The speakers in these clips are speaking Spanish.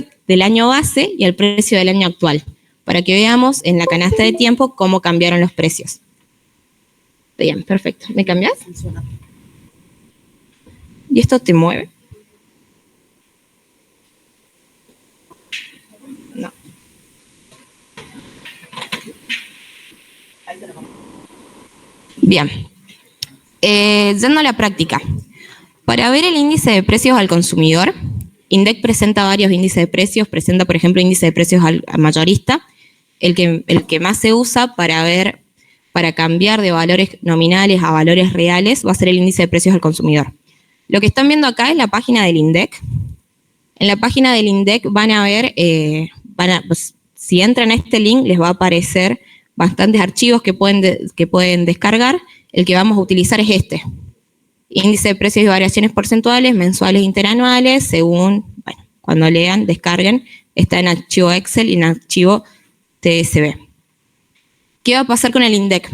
precio del año base y al precio del año actual, para que veamos en la canasta de tiempo cómo cambiaron los precios. Bien, perfecto. ¿Me cambias? ¿Y esto te mueve? No. Bien. Yendo a la práctica. Para ver el índice de precios al consumidor, INDEC presenta varios índices de precios. Presenta, por ejemplo, índice de precios al mayorista, el que más se usa para cambiar de valores nominales a valores reales va a ser el índice de precios al consumidor. Lo que están viendo acá es la página del INDEC. En la página del INDEC van a ver, pues, si entran a este link les va a aparecer bastantes archivos que pueden descargar. El que vamos a utilizar es este. Índice de precios y variaciones porcentuales, mensuales, interanuales, según, bueno, cuando lean, descarguen. Está en archivo Excel y en archivo TSV. ¿Qué va a pasar con el INDEC?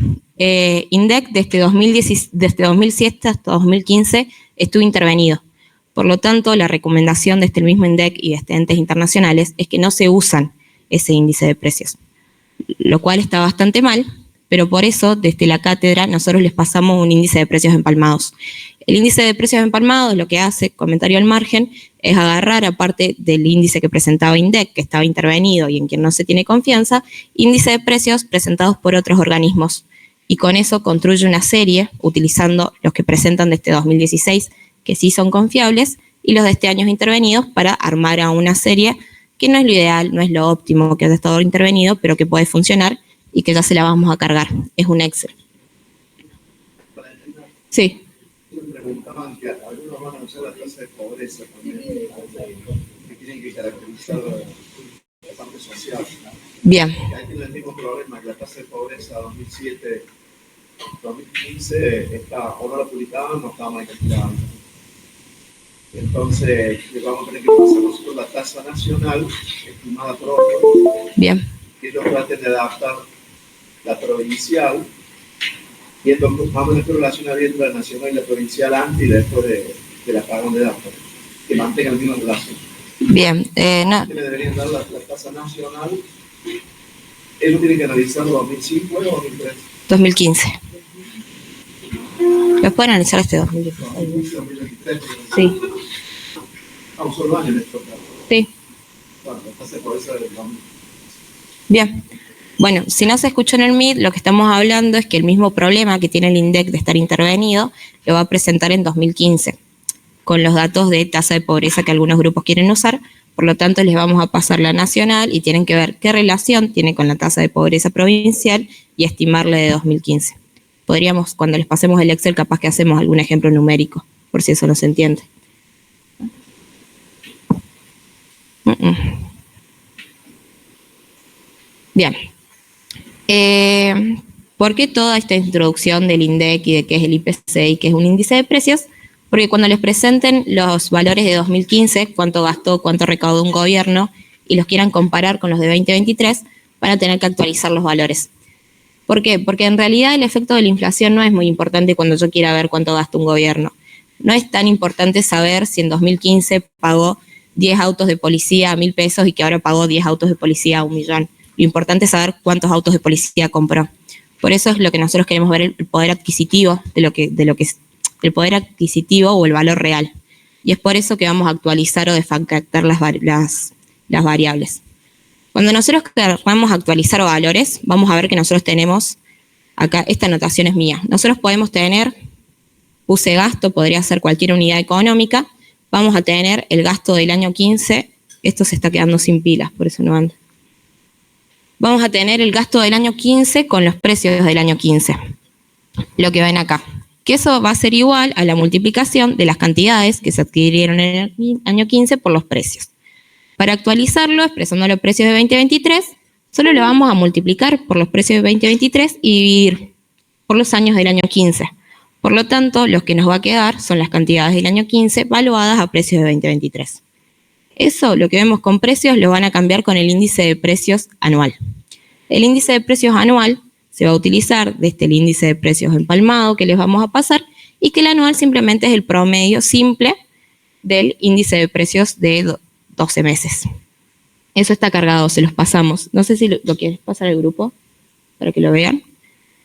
INDEC desde 2007 hasta 2015 estuvo intervenido. Por lo tanto, la recomendación de este mismo INDEC y de entes internacionales es que no se usan ese índice de precios, lo cual está bastante mal, pero por eso, desde la cátedra, nosotros les pasamos un índice de precios empalmados. El índice de precios empalmados lo que hace, comentario al margen, es agarrar, aparte del índice que presentaba INDEC, que estaba intervenido y en quien no se tiene confianza, índice de precios presentados por otros organismos. Y con eso construye una serie, utilizando los que presentan desde 2016, que sí son confiables, y los de este año intervenidos para armar a una serie que no es lo ideal, no es lo óptimo que haya estado intervenido, pero que puede funcionar y que ya se la vamos a cargar. Es un Excel. Sí. Me preguntaban que algunos van a usar la tasa de pobreza también, que tienen que caracterizar la parte social. Bien. Ahí tiene el mismo problema, que la tasa de pobreza 2007-2015 está, o no la publicaban o estaba mal calculada. Entonces, vamos a tener que pasar nosotros la tasa nacional estimada propia. Bien. Y ellos traten de adaptar la provincial, y esto más o menos en relación abierta la nacional y la provincial antes y después del apagón de datos, que mantengan la misma relación. Bien. No. Le deberían dar la tasa nacional. Ellos tienen que analizar 2005 o 2003. 2015. ¿Los pueden analizar este 2016? Sí. Un solo año les toca. Sí. Bueno, la tasa de pobreza del 2000. Bien. Bueno, si no se escuchó en el Meet, lo que estamos hablando es que el mismo problema que tiene el INDEC de estar intervenido lo va a presentar en 2015, con los datos de tasa de pobreza que algunos grupos quieren usar. Por lo tanto, les vamos a pasar la nacional y tienen que ver qué relación tiene con la tasa de pobreza provincial y estimarle de 2015. Podríamos, cuando les pasemos el Excel, capaz que hacemos algún ejemplo numérico, por si eso no se entiende. Bien. ¿Por qué toda esta introducción del INDEC y de qué es el IPC y qué es un índice de precios? Porque cuando les presenten los valores de 2015, cuánto gastó, cuánto recaudó un gobierno, y los quieran comparar con los de 2023, van a tener que actualizar los valores. ¿Por qué? Porque en realidad el efecto de la inflación no es muy importante cuando yo quiera ver cuánto gasta un gobierno. No es tan importante saber si en 2015 pagó 10 autos de policía a 1.000 pesos y que ahora pagó 10 autos de policía a 1 millón. Lo importante es saber cuántos autos de policía compró. Por eso es lo que nosotros queremos ver, el poder adquisitivo de lo que es el poder adquisitivo o el valor real. Y es por eso que vamos a actualizar o desfactar las variables. Cuando nosotros queramos actualizar valores, vamos a ver que nosotros tenemos, acá esta anotación es mía, nosotros podemos tener, puse gasto, podría ser cualquier unidad económica, vamos a tener el gasto del año 15, esto se está quedando sin pilas, por eso no anda. Vamos a tener el gasto del año 15 con los precios del año 15, lo que ven acá. Que eso va a ser igual a la multiplicación de las cantidades que se adquirieron en el año 15 por los precios. Para actualizarlo, expresando los precios de 2023, solo lo vamos a multiplicar por los precios de 2023 y dividir por los años del año 15. Por lo tanto, lo que nos va a quedar son las cantidades del año 15 valuadas a precios de 2023. Eso, lo que vemos con precios, lo van a cambiar con el índice de precios anual. El índice de precios anual se va a utilizar desde el índice de precios empalmado que les vamos a pasar y que el anual simplemente es el promedio simple del índice de precios de 12 meses. Eso está cargado, se los pasamos. No sé si lo quieres pasar al grupo para que lo vean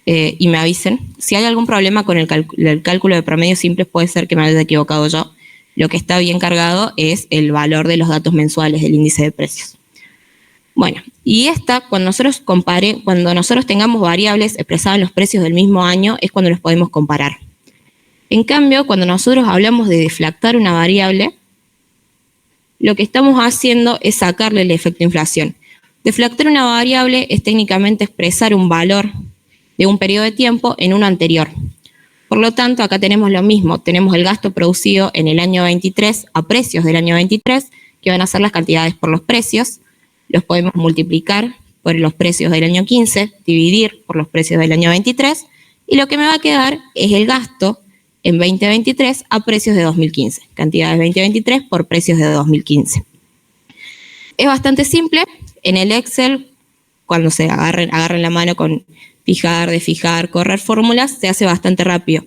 y me avisen. Si hay algún problema con el cálculo de promedios simples, puede ser que me haya equivocado yo. Lo que está bien cargado es el valor de los datos mensuales del índice de precios. Bueno, y cuando nosotros tengamos variables expresadas en los precios del mismo año, es cuando los podemos comparar. En cambio, cuando nosotros hablamos de deflactar una variable, lo que estamos haciendo es sacarle el efecto inflación. Deflactar una variable es técnicamente expresar un valor de un periodo de tiempo en uno anterior. Por lo tanto, acá tenemos lo mismo. Tenemos el gasto producido en el año 23 a precios del año 23, que van a ser las cantidades por los precios. Los podemos multiplicar por los precios del año 15, dividir por los precios del año 23, y lo que me va a quedar es el gasto en 2023 a precios de 2015. Cantidades 2023 por precios de 2015. Es bastante simple. En el Excel, cuando se agarren la mano con fijar, desfijar, correr fórmulas, se hace bastante rápido.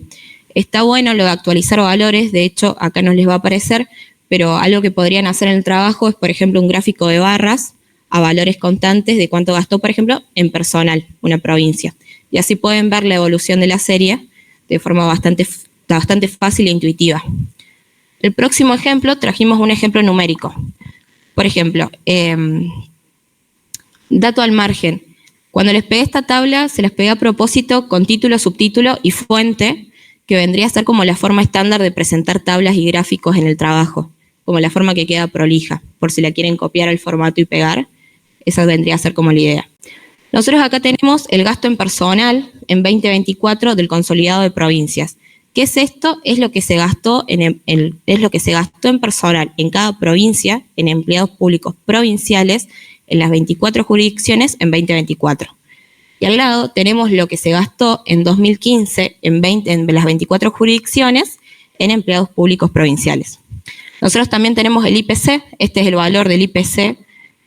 Está bueno lo de actualizar valores, de hecho acá no les va a aparecer, pero algo que podrían hacer en el trabajo es, por ejemplo, un gráfico de barras a valores constantes de cuánto gastó, por ejemplo, en personal, una provincia. Y así pueden ver la evolución de la serie de forma bastante fácil e intuitiva. El próximo ejemplo, trajimos un ejemplo numérico. Por ejemplo, dato al margen. Cuando les pegué esta tabla, se las pegué a propósito con título, subtítulo y fuente, que vendría a ser como la forma estándar de presentar tablas y gráficos en el trabajo, como la forma que queda prolija, por si la quieren copiar al formato y pegar, esa vendría a ser como la idea. Nosotros acá tenemos el gasto en personal en 2024 del consolidado de provincias. ¿Qué es esto? Es lo que se gastó en personal en cada provincia, en empleados públicos provinciales, en las 24 jurisdicciones en 2024. Y al lado tenemos lo que se gastó en 2015 en las 24 jurisdicciones en empleados públicos provinciales. Nosotros también tenemos el IPC, este es el valor del IPC,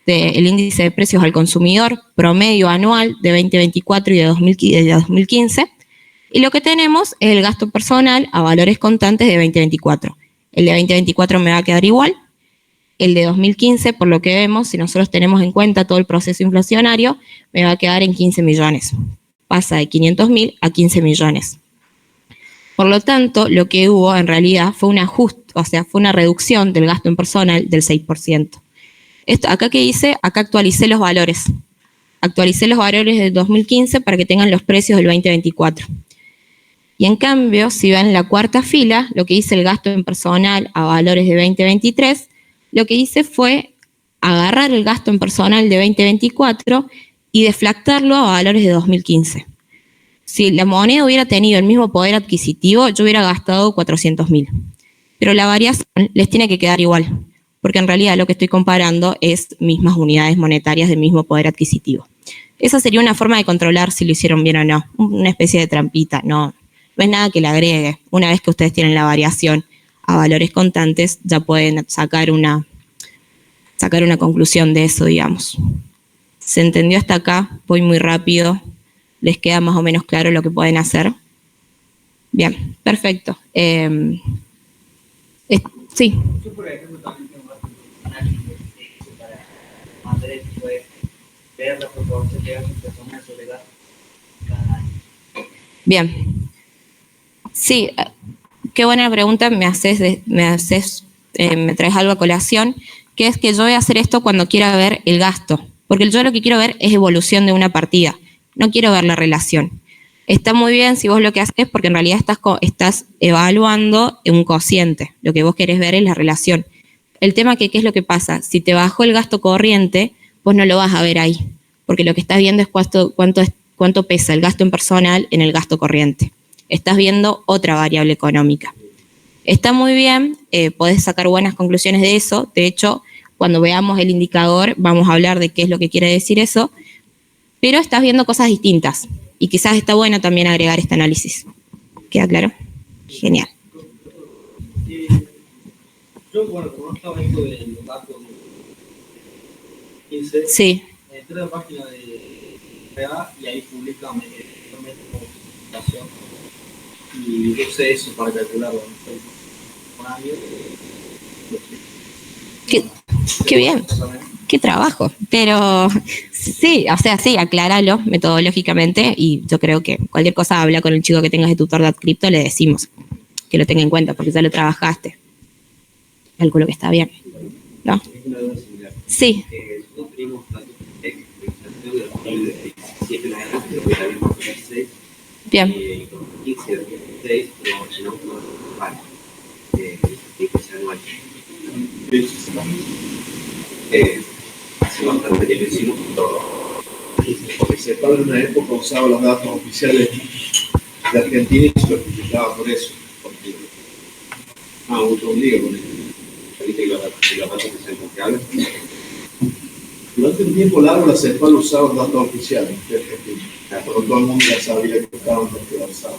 del índice de precios al consumidor promedio anual de 2024 y de 2015. Y lo que tenemos es el gasto personal a valores constantes de 2024. El de 2024 me va a quedar igual. El de 2015, por lo que vemos, si nosotros tenemos en cuenta todo el proceso inflacionario, me va a quedar en 15 millones. Pasa de 500.000 a 15 millones. Por lo tanto, lo que hubo en realidad fue un ajuste, o sea, fue una reducción del gasto en personal del 6%. Acá que hice, acá actualicé los valores. Actualicé los valores del 2015 para que tengan los precios del 2024. Y en cambio, si ven la cuarta fila, lo que hice el gasto en personal a valores de 2023, lo que hice fue agarrar el gasto en personal de 2024 y deflactarlo a valores de 2015. Si la moneda hubiera tenido el mismo poder adquisitivo, yo hubiera gastado 400.000. Pero la variación les tiene que quedar igual, porque en realidad lo que estoy comparando es mismas unidades monetarias del mismo poder adquisitivo. Esa sería una forma de controlar si lo hicieron bien o no, una especie de trampita, no es nada que le agregue. Una vez que ustedes tienen la variación a valores constantes, ya pueden sacar una conclusión de eso, digamos. ¿Se entendió hasta acá? Voy muy rápido. ¿Les queda más o menos claro lo que pueden hacer? Bien, perfecto. Sí. Yo, por ejemplo, también tengo un análisis de texto para mandar el tipo de ver la proporción de gastos personales sobre gastos cada año. Bien. Sí, qué buena pregunta me traes algo a colación, que es que yo voy a hacer esto cuando quiera ver el gasto, porque yo lo que quiero ver es evolución de una partida, no quiero ver la relación. Está muy bien si vos lo que haces, porque en realidad estás evaluando un cociente, lo que vos querés ver es la relación. El tema que, ¿qué es lo que pasa? Si te bajó el gasto corriente, vos no lo vas a ver ahí, porque lo que estás viendo es cuánto pesa el gasto en personal en el gasto corriente. Estás viendo otra variable económica. Está muy bien, podés sacar buenas conclusiones de eso. De hecho, cuando veamos el indicador, vamos a hablar de qué es lo que quiere decir eso, pero estás viendo cosas distintas y quizás está bueno también agregar este análisis. ¿Queda claro? Genial. Yo, bueno, como no estaba esto de los datos de 15, Sí. entré a la página de RA y ahí publica presentación y yo usé eso para calcularlo. Qué bien. qué trabajo. Pero sí, o sea, sí, acláralo metodológicamente y yo creo que cualquier cosa habla con el chico que tengas de tutor de cripto, le decimos que lo tenga en cuenta porque ya lo trabajaste. Calculo que está bien, ¿no? Sí. Nosotros tenemos datos de de 2017 en adelante, lo que era el 2016. Bien. 2015 y 2016 promocionamos con IPC anual. Hace bastante que lo hicimos todo. Porque CEPAL en una época usaba los datos oficiales de Argentina y se lo criticaba por eso. Porque hubo un lío con eso. ¿Viste que los datos que sean confiables? Durante un tiempo largo la CEPAL usaba los datos oficiales de Argentina. Pero todo el mundo ya sabía que estaban tergiversados.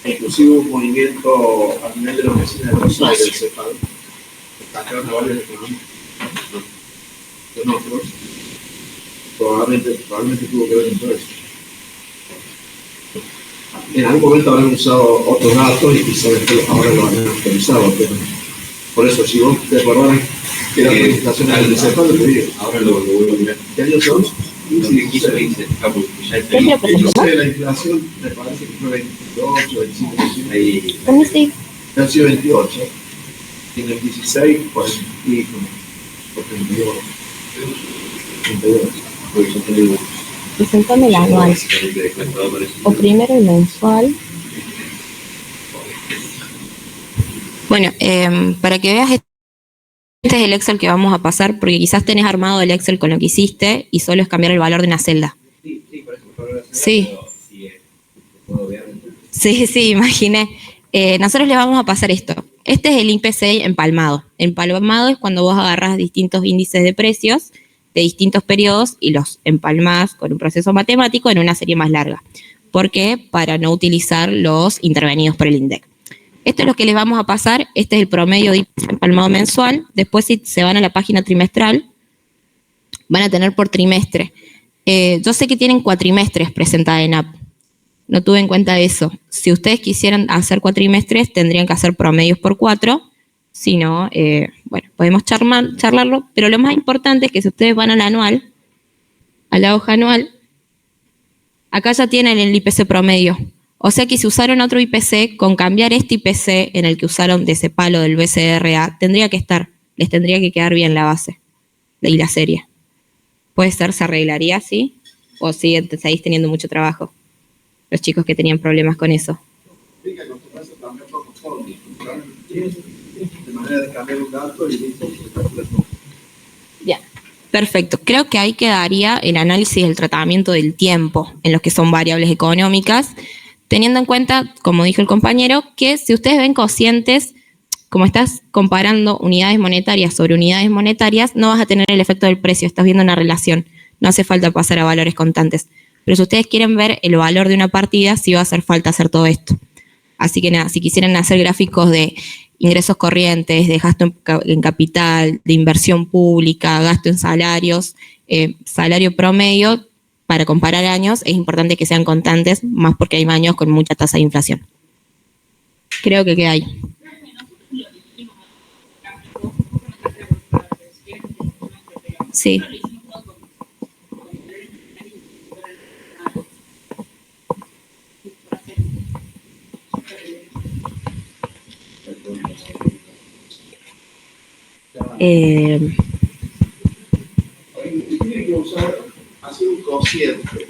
Inclusive hubo un movimiento a nivel de la oficina de Buenos Aires del CEPAL. Sacaron a varios económicos de nosotros. Probablemente tuvo que ver con todo eso. En algún momento habrán usado otros datos y quizás ahora lo han actualizado, pero por eso, si vos te acordás que la presentación del CEPAL, te digo. Ahora lo vuelvo a mirar. ¿Qué años son? 15, 20. La inflación me parece que fue 28, 25%. Ahí. ¿Cómo sí? Ha sido 28. Y en el 16, pues, y por 32. 32. Porque yo tengo Preséntame el anual. básicamente descuentado por eso. O primero el mensual. Bueno, para que veas, este es el Excel que vamos a pasar, porque quizás tenés armado el Excel con lo que hiciste y solo es cambiar el valor de una celda. Sí, por eso por ahora Sí. pero si puedo ver. Sí, imaginé. Nosotros le vamos a pasar esto. Este es el IPC empalmado. Empalmado es cuando vos agarrás distintos índices de precios de distintos periodos y los empalmás con un proceso matemático en una serie más larga. ¿Por qué? Para no utilizar los intervenidos por el INDEC. Esto es lo que les vamos a pasar. Este es el promedio de IPC empalmado mensual. Después, si se van a la página trimestral, van a tener por trimestre. Yo sé que tienen cuatrimestres presentadas en app. No tuve en cuenta eso. Si ustedes quisieran hacer cuatrimestres, tendrían que hacer promedios por 4. Si no, bueno, podemos charlarlo. Pero lo más importante es que si ustedes van al anual, a la hoja anual, acá ya tienen el IPC promedio. O sea que si usaron otro IPC, con cambiar este IPC en el que usaron de ese palo del BCRA, tendría que estar, les tendría que quedar bien la base y la serie. Puede ser, se arreglaría así, o seguís teniendo mucho trabajo. Los chicos que tenían problemas con eso. De manera de cambiar un dato y listo. Ya, perfecto. Creo que ahí quedaría el análisis del tratamiento del tiempo en los que son variables económicas, teniendo en cuenta, como dijo el compañero, que si ustedes ven cocientes, como estás comparando unidades monetarias sobre unidades monetarias, no vas a tener el efecto del precio, estás viendo una relación. No hace falta pasar a valores constantes. Pero si ustedes quieren ver el valor de una partida, sí va a hacer falta hacer todo esto. Así que nada, si quisieran hacer gráficos de ingresos corrientes, de gasto en capital, de inversión pública, gasto en salarios, salario promedio, para comparar años, es importante que sean constantes, más porque hay años con mucha tasa de inflación. Creo que queda ahí. Sí. Tiene que usar, hacer un cociente.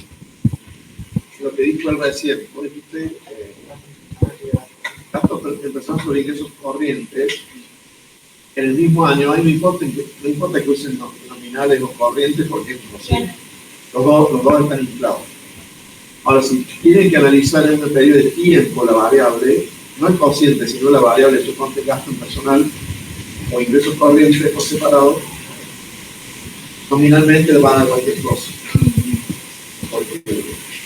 Lo que dijo él recién, por ejemplo, gastos empezaron sobre ingresos corrientes. En el mismo año, ahí no importa que usen nominales o corrientes, porque es cociente. Los dos están inflados. Ahora, si tienen que analizar en un periodo de tiempo la variable, no es cociente, sino la variable suponte gasto en personal o ingresos corrientes por separado, nominalmente le van a dar cualquier cosa. Porque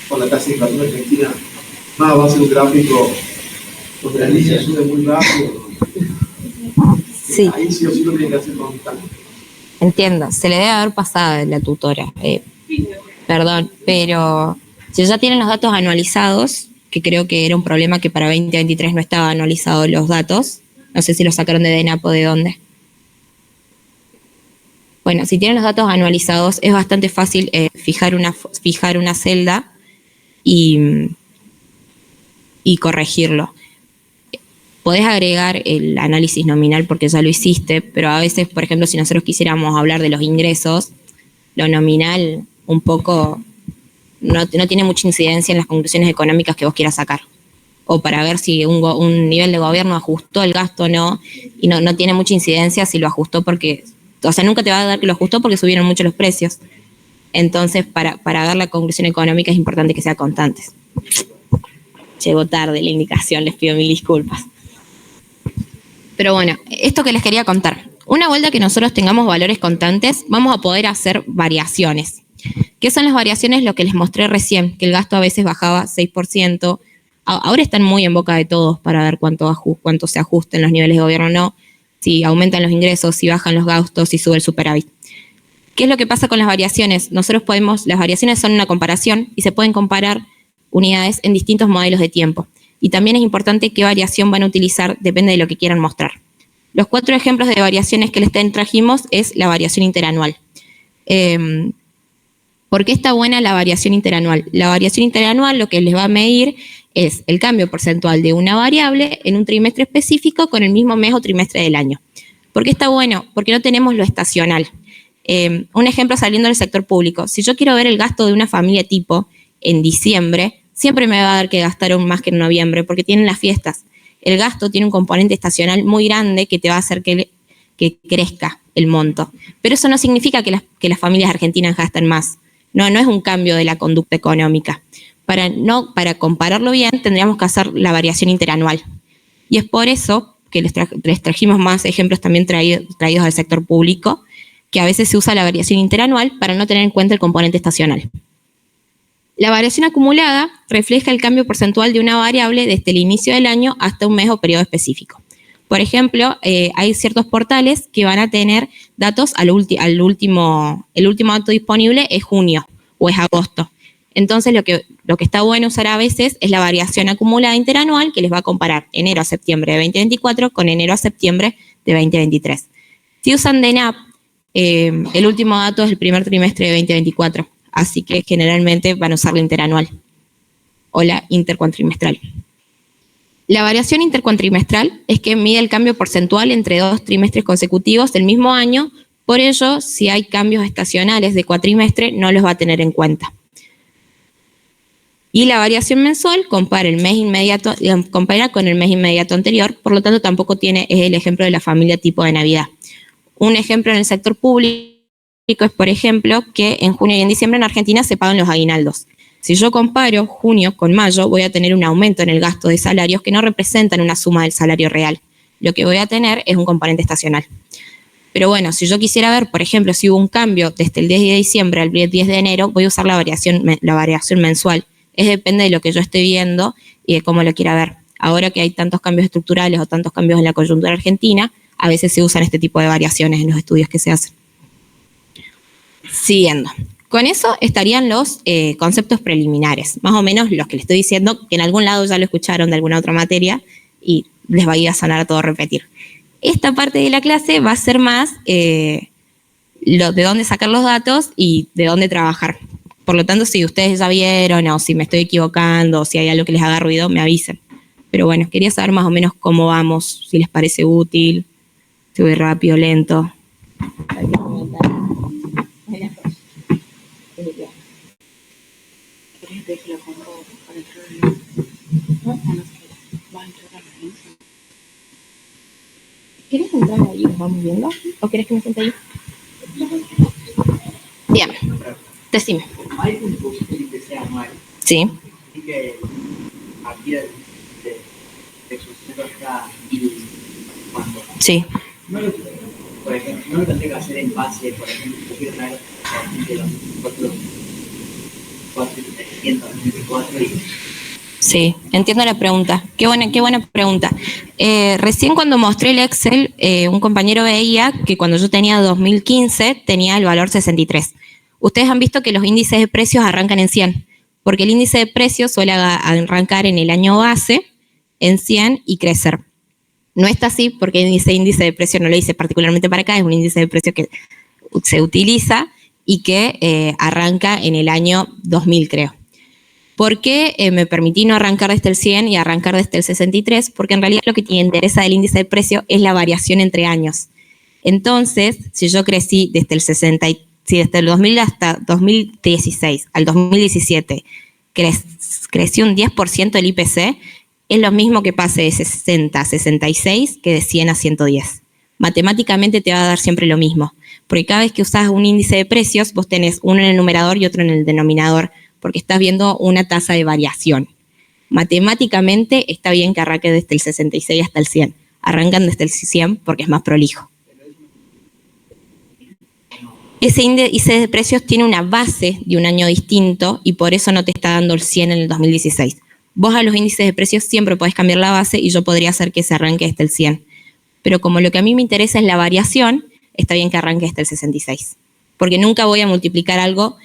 con la tasa de inflación argentina, nada, va a ser un gráfico donde la línea sube muy rápido. Sí. Ahí sí o sí lo tienen que hacer constante. Entiendo, se le debe haber pasado la tutora. Perdón, pero si ya tienen los datos anualizados, que creo que era un problema que para 2023 no estaban anualizados los datos, no sé si los sacaron de DENAP o de dónde. Bueno, si tienen los datos anualizados, es bastante fácil fijar una celda y corregirlo. Podés agregar el análisis nominal porque ya lo hiciste, pero a veces, por ejemplo, si nosotros quisiéramos hablar de los ingresos, lo nominal un poco no tiene mucha incidencia en las conclusiones económicas que vos quieras sacar. O para ver si un nivel de gobierno ajustó el gasto o no, y no tiene mucha incidencia si lo ajustó porque, o sea, nunca te va a dar que lo ajustó porque subieron mucho los precios. Entonces, para ver la conclusión económica es importante que sea constantes. Llegó tarde la indicación, les pido mil disculpas. Pero bueno, esto que les quería contar. Una vuelta que nosotros tengamos valores constantes, vamos a poder hacer variaciones. ¿Qué son las variaciones? Lo que les mostré recién, que el gasto a veces bajaba 6%. Ahora están muy en boca de todos para ver cuánto se ajusten los niveles de gobierno o no, si aumentan los ingresos, si bajan los gastos, si sube el superávit. ¿Qué es lo que pasa con las variaciones? Las variaciones son una comparación y se pueden comparar unidades en distintos modelos de tiempo. Y también es importante qué variación van a utilizar, depende de lo que quieran mostrar. Los 4 ejemplos de variaciones que les trajimos es la variación interanual. ¿Por qué está buena la variación interanual? La variación interanual lo que les va a medir es el cambio porcentual de una variable en un trimestre específico con el mismo mes o trimestre del año. ¿Por qué está bueno? Porque no tenemos lo estacional. Un ejemplo saliendo del sector público. Si yo quiero ver el gasto de una familia tipo en diciembre, siempre me va a dar que gastaron más que en noviembre porque tienen las fiestas. El gasto tiene un componente estacional muy grande que te va a hacer que crezca el monto. Pero eso no significa que las familias argentinas gastan más. No es un cambio de la conducta económica. Para compararlo bien, tendríamos que hacer la variación interanual. Y es por eso que les trajimos más ejemplos también traídos del sector público, que a veces se usa la variación interanual para no tener en cuenta el componente estacional. La variación acumulada refleja el cambio porcentual de una variable desde el inicio del año hasta un mes o periodo específico. Por ejemplo, hay ciertos portales que van a tener datos el último dato disponible es junio o es agosto. Entonces, lo que está bueno usar a veces es la variación acumulada interanual que les va a comparar enero a septiembre de 2024 con enero a septiembre de 2023. Si usan DENAP, el último dato es el primer trimestre de 2024. Así que generalmente van a usar la interanual o la intercuatrimestral. La variación intercuatrimestral es que mide el cambio porcentual entre 2 trimestres consecutivos del mismo año, por ello, si hay cambios estacionales de cuatrimestre, no los va a tener en cuenta. Y la variación mensual compara con el mes inmediato anterior, por lo tanto tampoco es el ejemplo de la familia tipo de Navidad. Un ejemplo en el sector público es, por ejemplo, que en junio y en diciembre en Argentina se pagan los aguinaldos. Si yo comparo junio con mayo, voy a tener un aumento en el gasto de salarios que no representan una suma del salario real. Lo que voy a tener es un componente estacional. Pero bueno, si yo quisiera ver, por ejemplo, si hubo un cambio desde el 10 de diciembre al 10 de enero, voy a usar la variación mensual. Depende de lo que yo esté viendo y de cómo lo quiera ver. Ahora que hay tantos cambios estructurales o tantos cambios en la coyuntura argentina, a veces se usan este tipo de variaciones en los estudios que se hacen. Siguiendo. Con eso estarían los conceptos preliminares, más o menos los que les estoy diciendo, que en algún lado ya lo escucharon de alguna otra materia y les va a ir a sonar a todo repetir. Esta parte de la clase va a ser más de dónde sacar los datos y de dónde trabajar. Por lo tanto, si ustedes ya vieron o si me estoy equivocando o si hay algo que les haga ruido, me avisen. Pero bueno, quería saber más o menos cómo vamos, si les parece útil, si voy rápido, lento. ¿Quieres entrar ahí? ¿Nos vamos viendo? ¿O quieres que me siente ahí? Bien, decime. Hay un curso que sea anual. Sí. Y que aquí de suceso está y cuando. Sí. Por ejemplo, no lo tendría que hacer en base, por ejemplo, yo quiero traer de los 424 y. Sí, entiendo la pregunta. Qué buena pregunta. Recién cuando mostré el Excel, un compañero veía que cuando yo tenía 2015 tenía el valor 63. Ustedes han visto que los índices de precios arrancan en 100, porque el índice de precios suele arrancar en el año base, en 100 y crecer. No está así porque ese índice de precio no lo hice particularmente para acá, es un índice de precio que se utiliza y que arranca en el año 2000, creo. ¿Por qué me permití no arrancar desde el 100 y arrancar desde el 63? Porque en realidad lo que te interesa del índice de precio es la variación entre años. Entonces, si yo crecí desde el 60, si desde el 2000 hasta 2016 al 2017 creció un 10% el IPC, es lo mismo que pase de 60 a 66 que de 100 a 110. Matemáticamente te va a dar siempre lo mismo, porque cada vez que usas un índice de precios, vos tenés uno en el numerador y otro en el denominador, porque estás viendo una tasa de variación. Matemáticamente está bien que arranque desde el 66 hasta el 100. Arrancan desde el 100 porque es más prolijo. Ese índice de precios tiene una base de un año distinto y por eso no te está dando el 100 en el 2016. Vos a los índices de precios siempre podés cambiar la base y yo podría hacer que se arranque desde el 100. Pero como lo que a mí me interesa es la variación, está bien que arranque desde el 66. Porque nunca voy a multiplicar algo.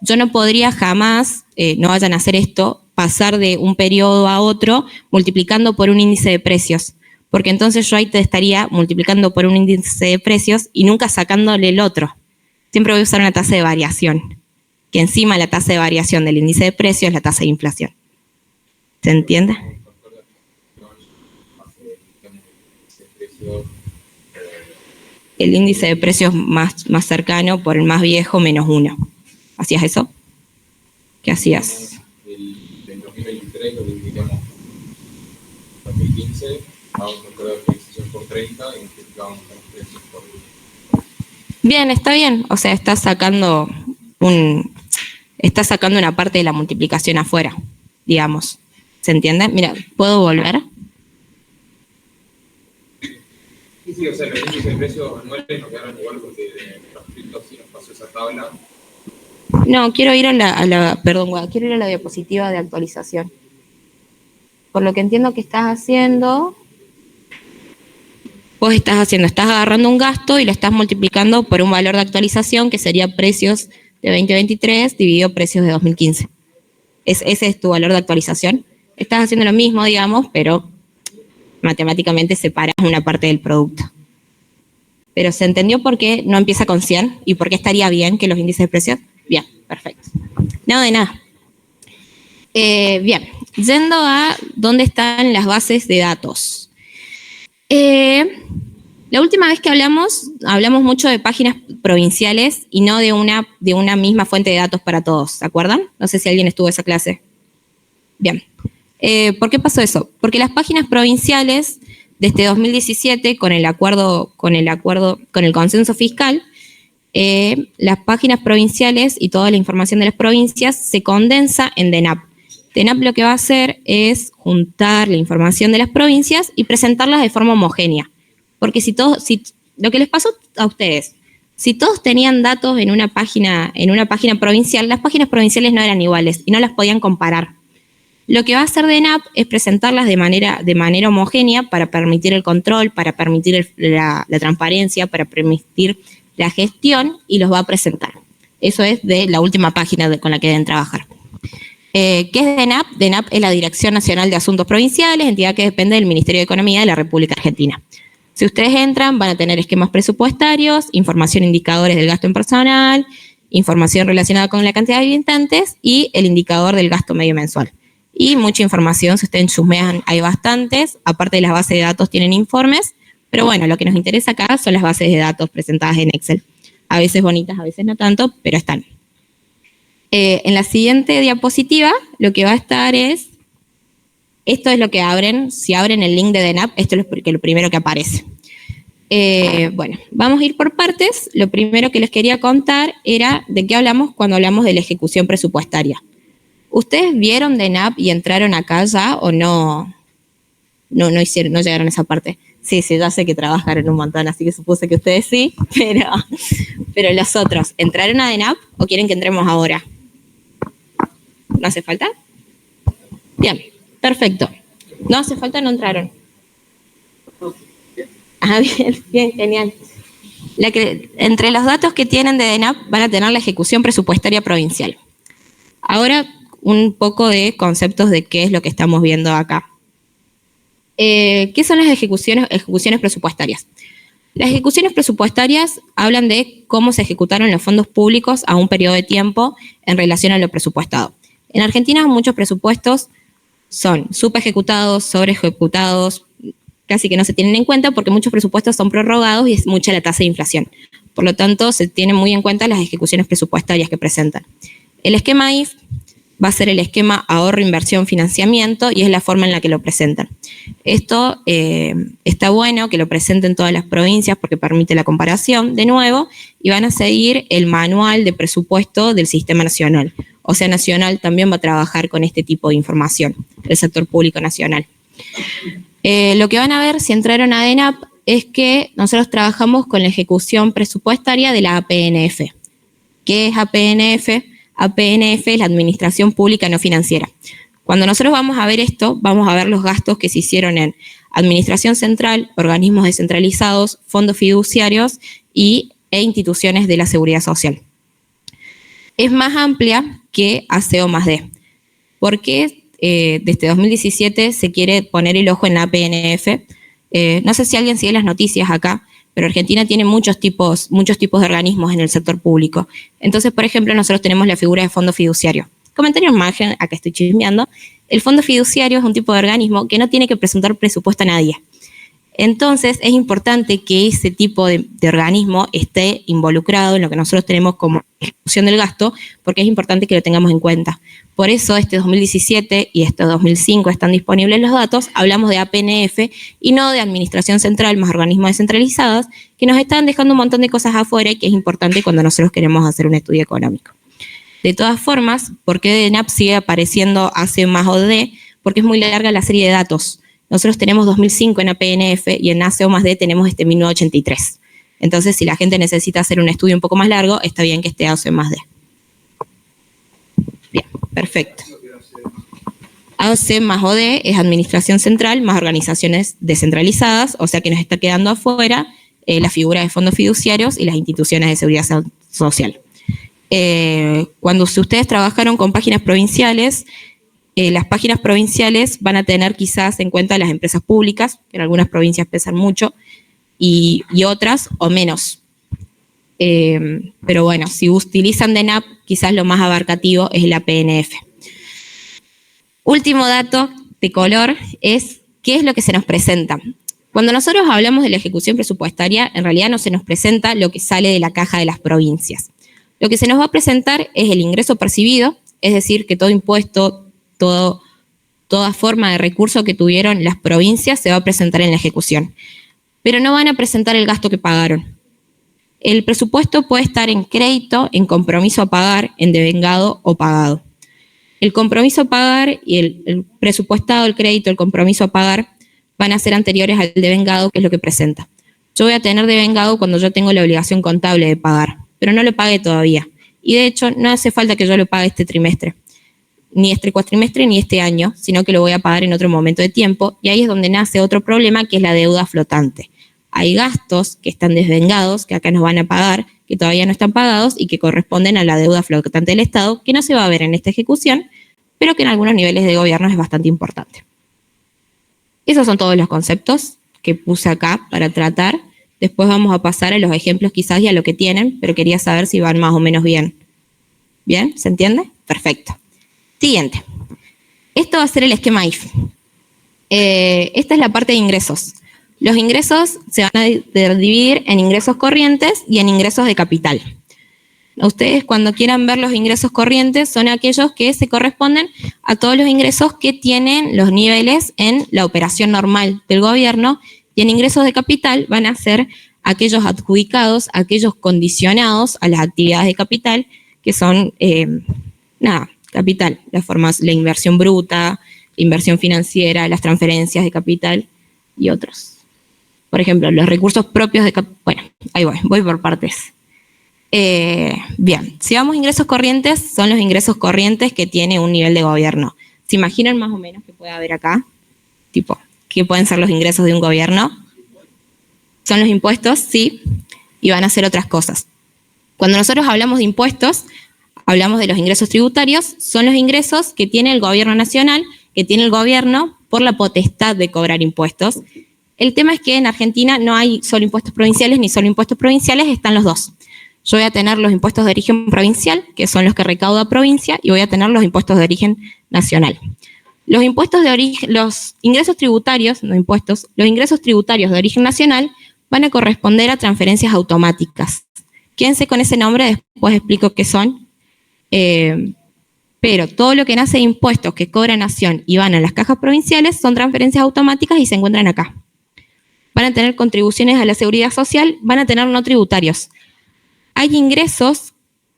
Yo no podría jamás, no vayan a hacer esto, pasar de un periodo a otro multiplicando por un índice de precios. Porque entonces yo ahí te estaría multiplicando por un índice de precios y nunca sacándole el otro. Siempre voy a usar una tasa de variación, que encima la tasa de variación del índice de precios es la tasa de inflación. ¿Se entiende? El índice de precios más cercano por el más viejo menos 1. ¿Hacías eso? ¿Qué hacías? Del 2023 lo dividimos 2015, vamos a buscar la actualización por 30 y multiplicamos los precios por 20. Bien, está bien. O sea, estás sacando una parte de la multiplicación afuera, digamos. ¿Se entiende? Mira, ¿puedo volver? Sí, o sea, los índices de precios anuales no quedaron igual porque los criptos sí nos pasó esa tabla. No, quiero ir a la diapositiva de actualización. Por lo que entiendo que estás haciendo, estás agarrando un gasto y lo estás multiplicando por un valor de actualización que sería precios de 2023 dividido precios de 2015. Ese es tu valor de actualización. Estás haciendo lo mismo, digamos, pero matemáticamente separas una parte del producto. Pero ¿se entendió por qué no empieza con 100 y por qué estaría bien que los índices de precios? Bien, perfecto. No, de nada. Bien, yendo a dónde están las bases de datos. La última vez que hablamos mucho de páginas provinciales y no de una misma fuente de datos para todos, ¿se acuerdan? No sé si alguien estuvo en esa clase. Bien. ¿Por qué pasó eso? Porque las páginas provinciales, desde 2017, con el consenso fiscal, las páginas provinciales y toda la información de las provincias se condensa en DENAP. DENAP lo que va a hacer es juntar la información de las provincias y presentarlas de forma homogénea. Porque lo que les pasó a ustedes, si todos tenían datos en una página provincial, las páginas provinciales no eran iguales y no las podían comparar. Lo que va a hacer DENAP es presentarlas de manera homogénea para permitir el control, para permitir la transparencia, para permitir la gestión y los va a presentar. Eso es de la última página con la que deben trabajar. ¿Qué es DENAP? DENAP es la Dirección Nacional de Asuntos Provinciales, entidad que depende del Ministerio de Economía de la República Argentina. Si ustedes entran, van a tener esquemas presupuestarios, información e indicadores del gasto en personal, información relacionada con la cantidad de habitantes y el indicador del gasto medio mensual. Y mucha información, si ustedes chusmean, hay bastantes. Aparte de las bases de datos tienen informes, pero bueno, lo que nos interesa acá son las bases de datos presentadas en Excel. A veces bonitas, a veces no tanto, pero están. En la siguiente diapositiva, lo que va a estar es, esto es lo que abren, si abren el link de DENAP, esto es lo primero que aparece. Bueno, vamos a ir por partes. Lo primero que les quería contar era de qué hablamos cuando hablamos de la ejecución presupuestaria. ¿Ustedes vieron DENAP y entraron acá ya o no llegaron a esa parte? Sí, ya sé que trabajaron un montón, así que supuse que ustedes sí, pero los otros, ¿entraron a DENAP o quieren que entremos ahora? ¿No hace falta? Bien, perfecto. ¿No hace falta? ¿No entraron? Ah, bien, genial. Entre los datos que tienen de DENAP van a tener la ejecución presupuestaria provincial. Ahora, un poco de conceptos de qué es lo que estamos viendo acá. ¿Qué son las ejecuciones presupuestarias? Las ejecuciones presupuestarias hablan de cómo se ejecutaron los fondos públicos a un periodo de tiempo en relación a lo presupuestado. En Argentina muchos presupuestos son subejecutados, sobreejecutados, casi que no se tienen en cuenta porque muchos presupuestos son prorrogados y es mucha la tasa de inflación. Por lo tanto, se tienen muy en cuenta las ejecuciones presupuestarias que presentan. El esquema IF va a ser el esquema ahorro, inversión, financiamiento y es la forma en la que lo presentan. Esto está bueno que lo presenten todas las provincias porque permite la comparación de nuevo y van a seguir el manual de presupuesto del Sistema Nacional. O sea, Nacional también va a trabajar con este tipo de información, el sector público nacional. Lo que van a ver si entraron a DENAP es que nosotros trabajamos con la ejecución presupuestaria de la APNF. ¿Qué es APNF? APNF es la Administración Pública No Financiera. Cuando nosotros vamos a ver esto, vamos a ver los gastos que se hicieron en Administración Central, organismos descentralizados, fondos fiduciarios e instituciones de la Seguridad Social. Es más amplia que ACO+D. ¿Por qué desde 2017 se quiere poner el ojo en la APNF? No sé si alguien sigue las noticias acá, pero Argentina tiene muchos tipos de organismos en el sector público. Entonces, por ejemplo, nosotros tenemos la figura de fondo fiduciario. Comentario al margen, acá estoy chismeando. El fondo fiduciario es un tipo de organismo que no tiene que presentar presupuesto a nadie. Entonces, es importante que ese tipo de organismo esté involucrado en lo que nosotros tenemos como ejecución del gasto, porque es importante que lo tengamos en cuenta. Por eso, este 2017 y este 2005 están disponibles los datos, hablamos de APNF y no de Administración Central más organismos descentralizados, que nos están dejando un montón de cosas afuera y que es importante cuando nosotros queremos hacer un estudio económico. De todas formas, ¿por qué DENAP sigue apareciendo ACO+D? Porque es muy larga la serie de datos. Nosotros tenemos 2005 en APNF y en ACO+D tenemos 1983. Entonces, si la gente necesita hacer un estudio un poco más largo, está bien que esté ACO+D. Bien, perfecto. ACO+OD es Administración Central más organizaciones descentralizadas, o sea que nos está quedando afuera la figura de fondos fiduciarios y las instituciones de seguridad social. Cuando ustedes trabajaron con páginas provinciales, las páginas provinciales van a tener quizás en cuenta las empresas públicas, que en algunas provincias pesan mucho, y otras o menos. Pero bueno, si utilizan DENAP, quizás lo más abarcativo es la PNF. Último dato de color es qué es lo que se nos presenta. Cuando nosotros hablamos de la ejecución presupuestaria, en realidad no se nos presenta lo que sale de la caja de las provincias. Lo que se nos va a presentar es el ingreso percibido, es decir, que todo impuesto, toda forma de recurso que tuvieron las provincias se va a presentar en la ejecución. Pero no van a presentar el gasto que pagaron. El presupuesto puede estar en crédito, en compromiso a pagar, en devengado o pagado. El compromiso a pagar y el presupuestado, el crédito, el compromiso a pagar van a ser anteriores al devengado, que es lo que presenta. Yo voy a tener devengado cuando yo tengo la obligación contable de pagar, pero no lo pagué todavía. Y de hecho, no hace falta que yo lo pague este trimestre, ni este cuatrimestre, ni este año, sino que lo voy a pagar en otro momento de tiempo. Y ahí es donde nace otro problema, que es la deuda flotante. Hay gastos que están desvengados, que acá nos van a pagar, que todavía no están pagados y que corresponden a la deuda flotante del Estado, que no se va a ver en esta ejecución, pero que en algunos niveles de gobierno es bastante importante. Esos son todos los conceptos que puse acá para tratar. Después vamos a pasar a los ejemplos quizás y a lo que tienen, pero quería saber si van más o menos bien. ¿Bien? ¿Se entiende? Perfecto. Siguiente. Esto va a ser el esquema IF. Esta es la parte de ingresos. Los ingresos se van a dividir en ingresos corrientes y en ingresos de capital. Ustedes cuando quieran ver los ingresos corrientes son aquellos que se corresponden a todos los ingresos que tienen los niveles en la operación normal del gobierno, y en ingresos de capital van a ser aquellos adjudicados, aquellos condicionados a las actividades de capital, que son, capital, la inversión bruta, la inversión financiera, las transferencias de capital y otros. Por ejemplo, los recursos propios de capital. Bueno, ahí voy por partes. Bien, si vamos a ingresos corrientes, son los ingresos corrientes que tiene un nivel de gobierno. ¿Se imaginan más o menos qué puede haber acá? Tipo, ¿qué pueden ser los ingresos de un gobierno? Son los impuestos, sí, y van a ser otras cosas. Cuando nosotros hablamos de impuestos, hablamos de los ingresos tributarios, son los ingresos que tiene el gobierno nacional, que tiene el gobierno por la potestad de cobrar impuestos, El tema es que en Argentina no hay solo impuestos provinciales ni solo impuestos provinciales, están los dos. Yo voy a tener los impuestos de origen provincial, que son los que recauda provincia, y voy a tener los impuestos de origen nacional. Los impuestos de origen, los ingresos tributarios, no impuestos, los ingresos tributarios de origen nacional van a corresponder a transferencias automáticas. Quédense con ese nombre, después explico qué son. Pero todo lo que nace de impuestos que cobra Nación y van a las cajas provinciales son transferencias automáticas y se encuentran acá. Van a tener contribuciones a la seguridad social, van a tener no tributarios. Hay ingresos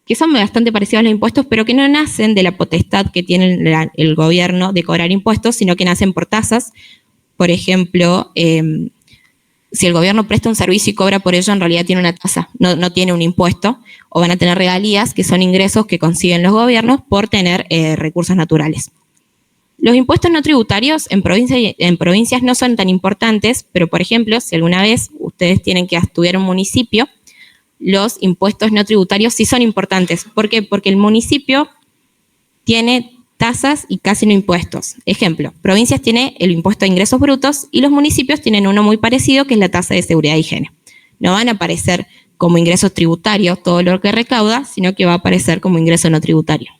que son bastante parecidos a los impuestos, pero que no nacen de la potestad que tiene el gobierno de cobrar impuestos, sino que nacen por tasas. Por ejemplo, si el gobierno presta un servicio y cobra por ello, en realidad tiene una tasa, no tiene un impuesto, o van a tener regalías, que son ingresos que consiguen los gobiernos por tener recursos naturales. Los impuestos no tributarios en provincias no son tan importantes, pero por ejemplo, si alguna vez ustedes tienen que estudiar un municipio, los impuestos no tributarios sí son importantes. ¿Por qué? Porque el municipio tiene tasas y casi no impuestos. Ejemplo, provincias tiene el impuesto a ingresos brutos y los municipios tienen uno muy parecido, que es la tasa de seguridad e higiene. No van a aparecer como ingresos tributarios todo lo que recauda, sino que va a aparecer como ingreso no tributario.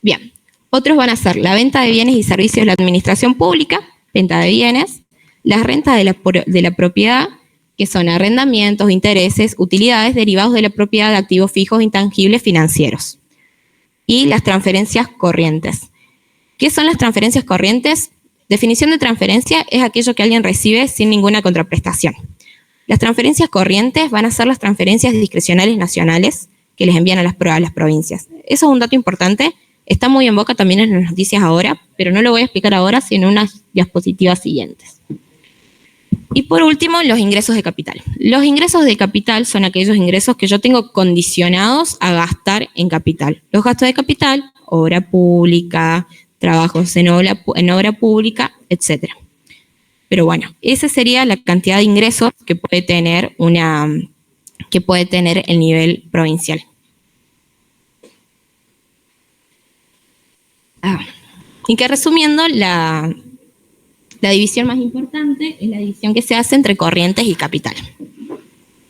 Bien, otros van a ser la venta de bienes y servicios de la administración pública, venta de bienes, las rentas de la propiedad, que son arrendamientos, intereses, utilidades derivados de la propiedad de activos fijos e intangibles financieros. Y las transferencias corrientes. ¿Qué son las transferencias corrientes? Definición de transferencia es aquello que alguien recibe sin ninguna contraprestación. Las transferencias corrientes van a ser las transferencias discrecionales nacionales que les envían a las provincias. Eso es un dato importante, está muy en boca también en las noticias ahora, pero no lo voy a explicar ahora, sino en unas diapositivas siguientes. Y por último, los ingresos de capital. Los ingresos de capital son aquellos ingresos que yo tengo condicionados a gastar en capital. Los gastos de capital, obra pública, trabajos en obra pública, etc. Pero bueno, esa sería la cantidad de ingresos que puede tener el nivel provincial. Y que resumiendo, la división más importante es la división que se hace entre corrientes y capital.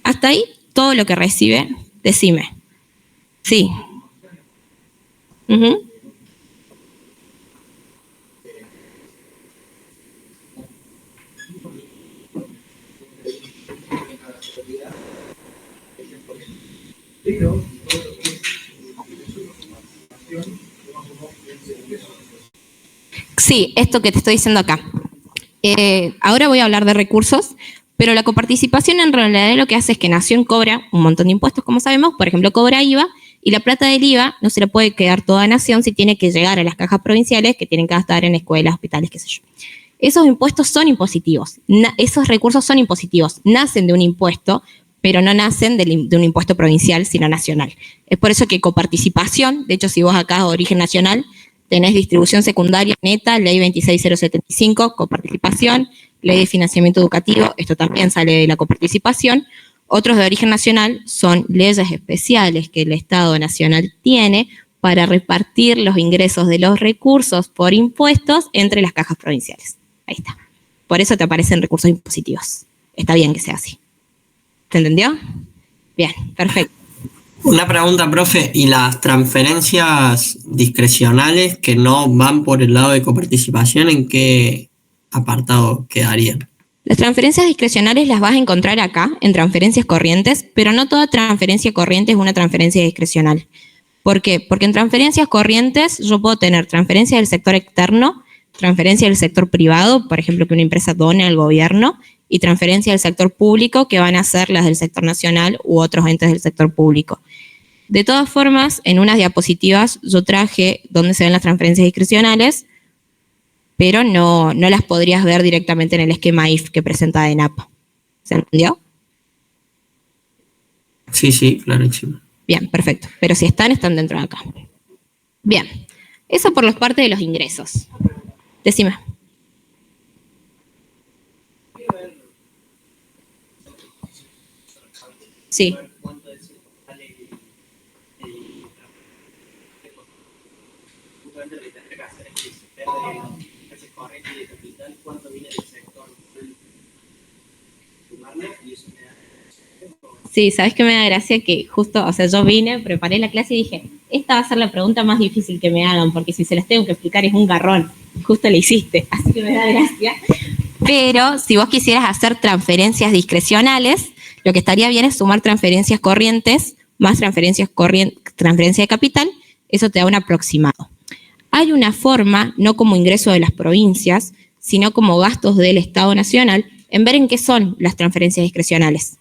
Hasta ahí, todo lo que recibe, decime. Sí. Sí, esto que te estoy diciendo acá. Ahora voy a hablar de recursos, pero la coparticipación en realidad lo que hace es que Nación cobra un montón de impuestos, como sabemos, por ejemplo, cobra IVA, y la plata del IVA no se la puede quedar toda a Nación si tiene que llegar a las cajas provinciales que tienen que gastar en escuelas, hospitales, qué sé yo. Esos impuestos son impositivos, esos recursos son impositivos, nacen de un impuesto, pero no nacen de un impuesto provincial, sino nacional. Es por eso que coparticipación, de hecho, si vos acá de origen nacional, tenés distribución secundaria neta, ley 26075, coparticipación, ley de financiamiento educativo, esto también sale de la coparticipación. Otros de origen nacional son leyes especiales que el Estado Nacional tiene para repartir los ingresos de los recursos por impuestos entre las cajas provinciales. Ahí está. Por eso te aparecen recursos impositivos. Está bien que sea así. ¿Se entendió? Bien, perfecto. Una pregunta, profe, ¿y las transferencias discrecionales que no van por el lado de coparticipación, en qué apartado quedarían? Las transferencias discrecionales las vas a encontrar acá, en transferencias corrientes, pero no toda transferencia corriente es una transferencia discrecional. ¿Por qué? Porque en transferencias corrientes yo puedo tener transferencias del sector externo, transferencias del sector privado, por ejemplo, que una empresa done al gobierno, y transferencias del sector público, que van a ser las del sector nacional u otros entes del sector público. De todas formas, en unas diapositivas yo traje donde se ven las transferencias discrecionales, pero no las podrías ver directamente en el esquema IF que presenta ENAP. ¿Se entendió? Sí, clarísimo. Bien, perfecto. Pero si están dentro de acá. Bien, eso por la parte de los ingresos. Decime. Sí. Sí, ¿sabes qué me da gracia? Que justo, o sea, yo vine, preparé la clase y dije, esta va a ser la pregunta más difícil que me hagan, porque si se las tengo que explicar es un garrón. Justo la hiciste, así que me da gracia. Pero si vos quisieras hacer transferencias discrecionales, lo que estaría bien es sumar transferencias corrientes más transferencia de capital, eso te da un aproximado. Hay una forma, no como ingreso de las provincias, sino como gastos del Estado Nacional, en ver en qué son las transferencias discrecionales.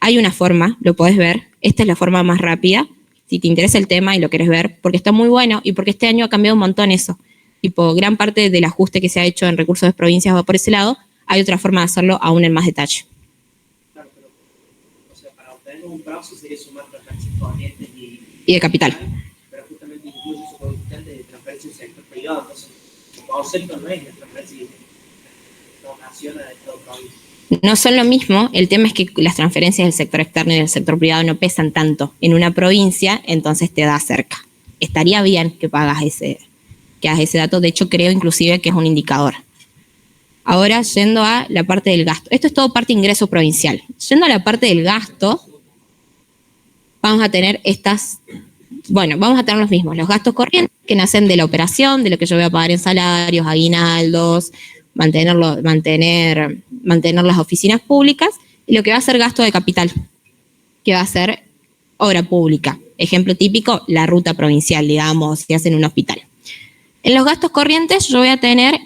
Hay una forma, lo podés ver, esta es la forma más rápida, si te interesa el tema y lo querés ver, porque está muy bueno y porque este año ha cambiado un montón eso. Tipo, gran parte del ajuste que se ha hecho en recursos de provincias va por ese lado, hay otra forma de hacerlo aún en más detalle. Claro, pero, o sea, para obtener un plazo sería sumar transferencias corrientes Y de capital. Pero justamente incluye su coeficiente de transferencia del sector privado, entonces, el concepto no es la transferencia de donación al Estado provincia. No son lo mismo, el tema es que las transferencias del sector externo y del sector privado no pesan tanto en una provincia, entonces te da cerca. Estaría bien que hagas ese dato, de hecho creo inclusive que es un indicador. Ahora, yendo a la parte del gasto. Esto es todo parte de ingreso provincial. Yendo a la parte del gasto, vamos a tener vamos a tener los mismos, los gastos corrientes que nacen de la operación, de lo que yo voy a pagar en salarios, aguinaldos, mantener las oficinas públicas, y lo que va a ser gasto de capital, que va a ser obra pública. Ejemplo típico, la ruta provincial, digamos, si hacen un hospital. En los gastos corrientes yo voy a tener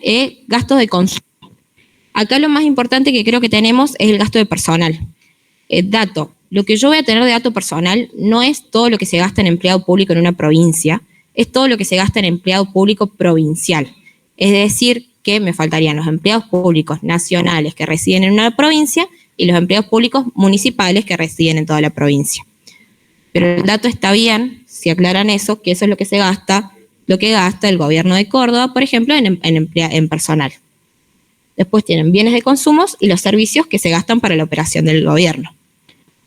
gastos de consumo. Acá lo más importante que creo que tenemos es el gasto de personal. Lo que yo voy a tener de dato personal no es todo lo que se gasta en empleado público en una provincia, es todo lo que se gasta en empleado público provincial. Es decir, que me faltarían los empleados públicos nacionales que residen en una provincia y los empleados públicos municipales que residen en toda la provincia. Pero el dato está bien, si aclaran eso, que eso es lo que se gasta, lo que gasta el gobierno de Córdoba, por ejemplo, en personal. Después tienen bienes de consumos y los servicios que se gastan para la operación del gobierno.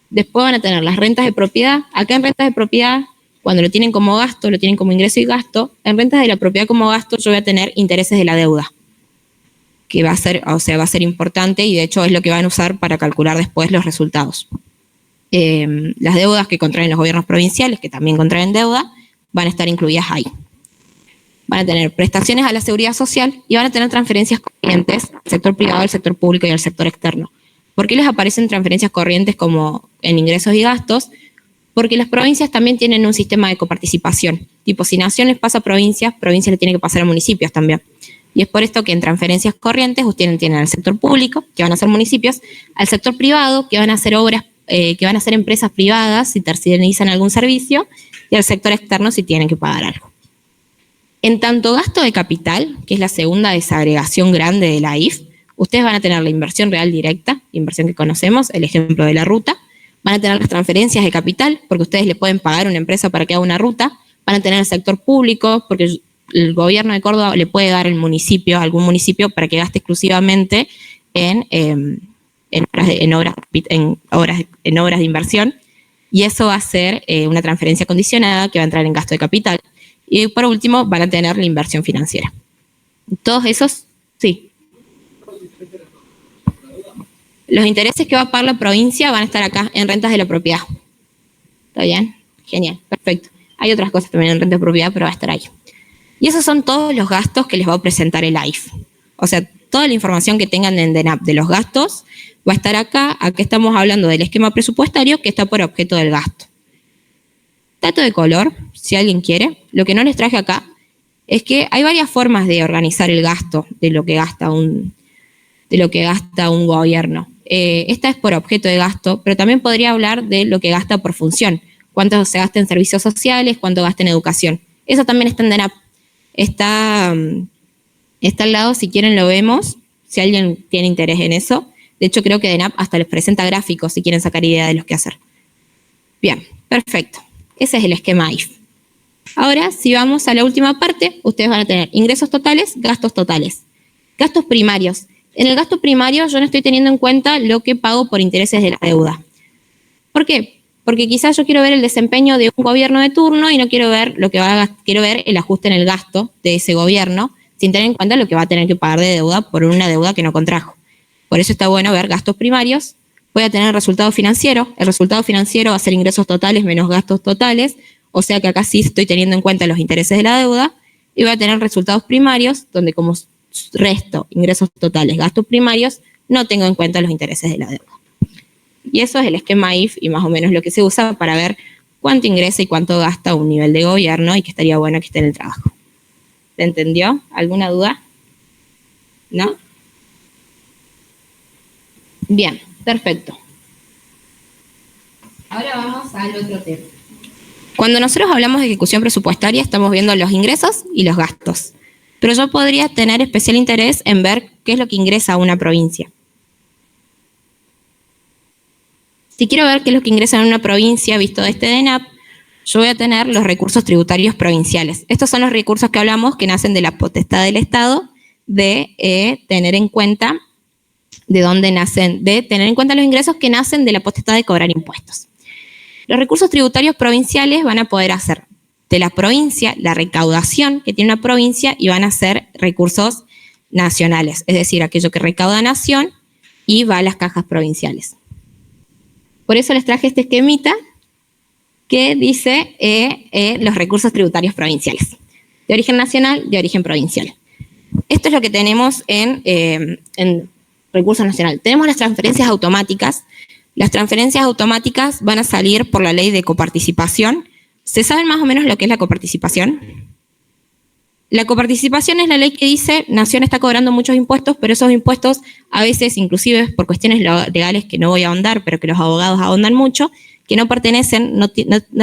Después van a tener las rentas de propiedad. Acá en rentas de propiedad, cuando lo tienen como gasto, lo tienen como ingreso y gasto. En rentas de la propiedad como gasto yo voy a tener intereses de la deuda, que va a ser importante y de hecho es lo que van a usar para calcular después los resultados. Las deudas que contraen los gobiernos provinciales, que también contraen deuda, van a estar incluidas ahí. Van a tener prestaciones a la seguridad social y van a tener transferencias corrientes al sector privado, al sector público y al sector externo. ¿Por qué les aparecen transferencias corrientes como en ingresos y gastos? Porque las provincias también tienen un sistema de coparticipación. Tipo, si Nación les pasa a provincias le tiene que pasar a municipios también. Y es por esto que en transferencias corrientes ustedes tienen al sector público, que van a ser municipios, al sector privado, que van a ser que van a ser empresas privadas si tercerizan algún servicio, y al sector externo si tienen que pagar algo. En tanto gasto de capital, que es la segunda desagregación grande de la IF, ustedes van a tener la inversión real directa, inversión que conocemos, el ejemplo de la ruta, van a tener las transferencias de capital, porque ustedes le pueden pagar a una empresa para que haga una ruta, van a tener el sector público, porque el gobierno de Córdoba le puede dar a algún municipio para que gaste exclusivamente en obras de inversión, y eso va a ser una transferencia condicionada que va a entrar en gasto de capital. Y por último van a tener la inversión financiera. Todos esos, sí. Los intereses que va a pagar la provincia van a estar acá en rentas de la propiedad. ¿Está bien? Genial, perfecto. Hay otras cosas también en rentas de propiedad, pero va a estar ahí. Y esos son todos los gastos que les va a presentar el AIF. O sea, toda la información que tengan en DENAP de los gastos va a estar acá. Aquí estamos hablando del esquema presupuestario que está por objeto del gasto. Dato de color, si alguien quiere. Lo que no les traje acá es que hay varias formas de organizar el gasto de lo que gasta un gobierno. Esta es por objeto de gasto, pero también podría hablar de lo que gasta por función. Cuánto se gasta en servicios sociales, cuánto gasta en educación. Eso también está en DENAP. Está al lado, si quieren lo vemos, si alguien tiene interés en eso. De hecho, creo que DENAP hasta les presenta gráficos si quieren sacar idea de los que hacer. Bien, perfecto. Ese es el esquema AIF. Ahora, si vamos a la última parte, ustedes van a tener ingresos totales, gastos totales. Gastos primarios. En el gasto primario yo no estoy teniendo en cuenta lo que pago por intereses de la deuda. ¿Por qué? Porque quizás yo quiero ver el desempeño de un gobierno de turno y no quiero ver quiero ver el ajuste en el gasto de ese gobierno, sin tener en cuenta lo que va a tener que pagar de deuda por una deuda que no contrajo. Por eso está bueno ver gastos primarios. Voy a tener el resultado financiero va a ser ingresos totales menos gastos totales, o sea que acá sí estoy teniendo en cuenta los intereses de la deuda, y voy a tener resultados primarios, donde como resto ingresos totales, gastos primarios, no tengo en cuenta los intereses de la deuda. Y eso es el esquema IF y más o menos lo que se usa para ver cuánto ingresa y cuánto gasta un nivel de gobierno y que estaría bueno que esté en el trabajo. ¿Se entendió? ¿Alguna duda? ¿No? Bien, perfecto. Ahora vamos al otro tema. Cuando nosotros hablamos de ejecución presupuestaria, estamos viendo los ingresos y los gastos. Pero yo podría tener especial interés en ver qué es lo que ingresa a una provincia. Si quiero ver qué es lo que ingresa en una provincia, visto de este DENAP, yo voy a tener los recursos tributarios provinciales. Estos son los recursos que hablamos que nacen de la potestad del Estado de tener en cuenta de dónde nacen, de tener en cuenta los ingresos que nacen de la potestad de cobrar impuestos. Los recursos tributarios provinciales van a poder hacer de la provincia la recaudación que tiene una provincia y van a ser recursos nacionales, es decir, aquello que recauda nación y va a las cajas provinciales. Por eso les traje este esquemita que dice los recursos tributarios provinciales, de origen nacional, de origen provincial. Esto es lo que tenemos en recursos nacionales. Tenemos las transferencias automáticas. Las transferencias automáticas van a salir por la ley de coparticipación. ¿Se sabe más o menos lo que es la coparticipación? La coparticipación es la ley que dice, Nación está cobrando muchos impuestos, pero esos impuestos a veces, inclusive por cuestiones legales que no voy a ahondar, pero que los abogados ahondan mucho, que no pertenecen, no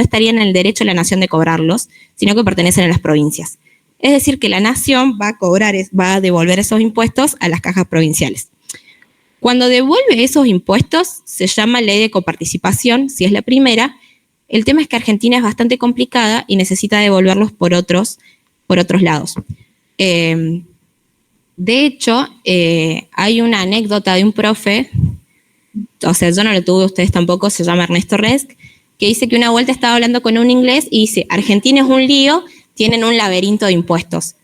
estarían en el derecho de la Nación de cobrarlos, sino que pertenecen a las provincias. Es decir, que la Nación va a devolver esos impuestos a las cajas provinciales. Cuando devuelve esos impuestos, se llama ley de coparticipación, si es la primera. El tema es que Argentina es bastante complicada y necesita devolverlos por otros lados. De hecho, hay una anécdota de un profe, o sea, yo no lo tuve, ustedes tampoco, se llama Ernesto Resk, que dice que una vuelta estaba hablando con un inglés y dice, Argentina es un lío, tienen un laberinto de impuestos.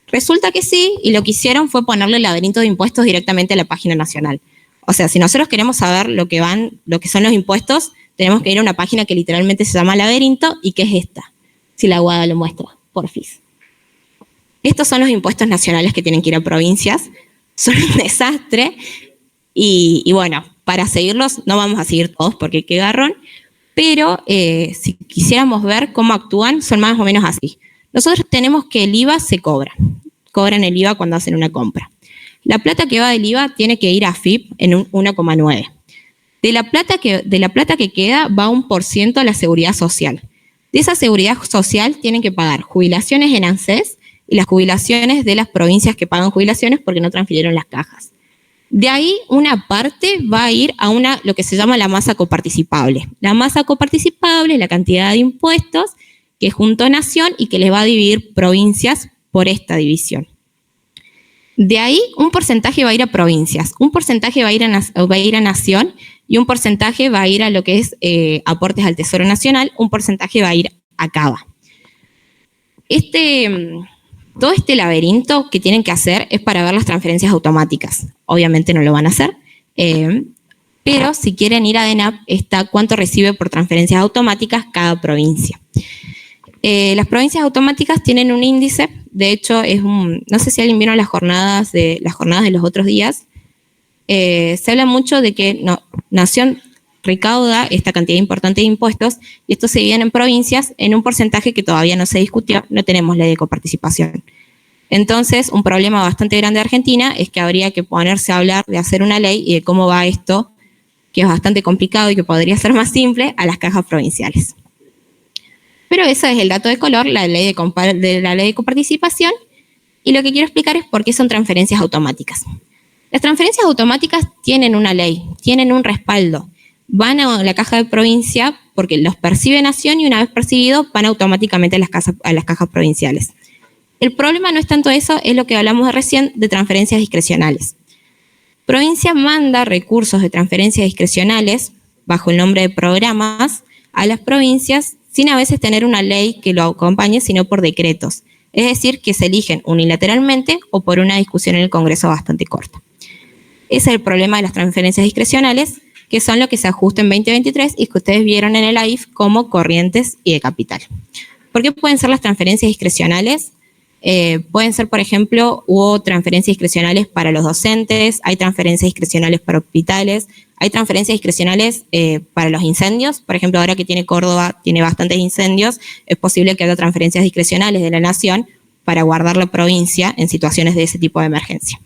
Resulta que sí, y lo que hicieron fue ponerle el laberinto de impuestos directamente a la página nacional. O sea, si nosotros queremos saber lo que son los impuestos, tenemos que ir a una página que literalmente se llama laberinto, y que es esta, si la Guada lo muestra, porfis. Estos son los impuestos nacionales que tienen que ir a provincias, son un desastre, y bueno, para seguirlos, no vamos a seguir todos porque qué garrón, pero si quisiéramos ver cómo actúan, son más o menos así. Nosotros tenemos que el IVA se cobran el IVA cuando hacen una compra. La plata que va del IVA tiene que ir a AFIP en un 1,9. De la plata que queda va 1% a la seguridad social. De esa seguridad social tienen que pagar jubilaciones en ANSES y las jubilaciones de las provincias que pagan jubilaciones porque no transfirieron las cajas. De ahí una parte va a ir a lo que se llama la masa coparticipable. La masa coparticipable es la cantidad de impuestos que junto a Nación y que les va a dividir provincias por esta división. De ahí un porcentaje va a ir a provincias, un porcentaje va a ir a Nación y un porcentaje va a ir a lo que es aportes al Tesoro Nacional, un porcentaje va a ir a CABA. Todo este laberinto que tienen que hacer es para ver las transferencias automáticas. Obviamente no lo van a hacer, pero si quieren ir a DENAP está cuánto recibe por transferencias automáticas cada provincia. Las provincias automáticas tienen un índice, de hecho no sé si alguien vieron las jornadas de los otros días, se habla mucho de que Nación recauda esta cantidad importante de impuestos y estos se dividen en provincias en un porcentaje que todavía no se discutió, no tenemos ley de coparticipación. Entonces, un problema bastante grande de Argentina es que habría que ponerse a hablar de hacer una ley y de cómo va esto, que es bastante complicado y que podría ser más simple, a las cajas provinciales. Pero eso es el dato de color, la ley de coparticipación, y lo que quiero explicar es por qué son transferencias automáticas. Las transferencias automáticas tienen una ley, tienen un respaldo. Van a la caja de provincia porque los percibe Nación y una vez percibidos van automáticamente a las cajas provinciales. El problema no es tanto eso, es lo que hablamos recién de transferencias discrecionales. Provincia manda recursos de transferencias discrecionales bajo el nombre de programas a las provincias sin a veces tener una ley que lo acompañe, sino por decretos. Es decir, que se eligen unilateralmente o por una discusión en el Congreso bastante corta. Ese es el problema de las transferencias discrecionales, que son lo que se ajusta en 2023 y que ustedes vieron en el AIF como corrientes y de capital. ¿Por qué pueden ser las transferencias discrecionales? Pueden ser, por ejemplo, hubo transferencias discrecionales para los docentes, hay transferencias discrecionales para hospitales, hay transferencias discrecionales para los incendios. Por ejemplo, ahora que Córdoba tiene bastantes incendios, es posible que haya transferencias discrecionales de la Nación para guardar la provincia en situaciones de ese tipo de emergencia.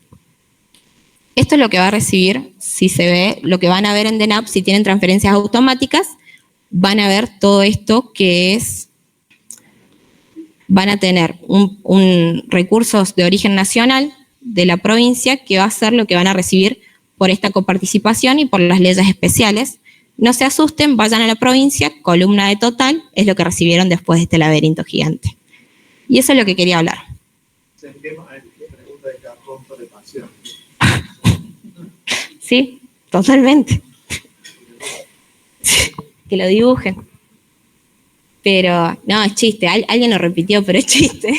Esto es lo que va a recibir, si se ve, lo que van a ver en DENAP, si tienen transferencias automáticas, van a ver todo esto que es, van a tener un recursos de origen nacional de la provincia que va a ser lo que van a recibir por esta coparticipación y por las leyes especiales. No se asusten, vayan a la provincia, columna de total, es lo que recibieron después de este laberinto gigante. Y eso es lo que quería hablar. Pregunta de cartón de pasión. Sí, totalmente. Que lo dibujen. Pero, no, es chiste. Alguien lo repitió, pero es chiste.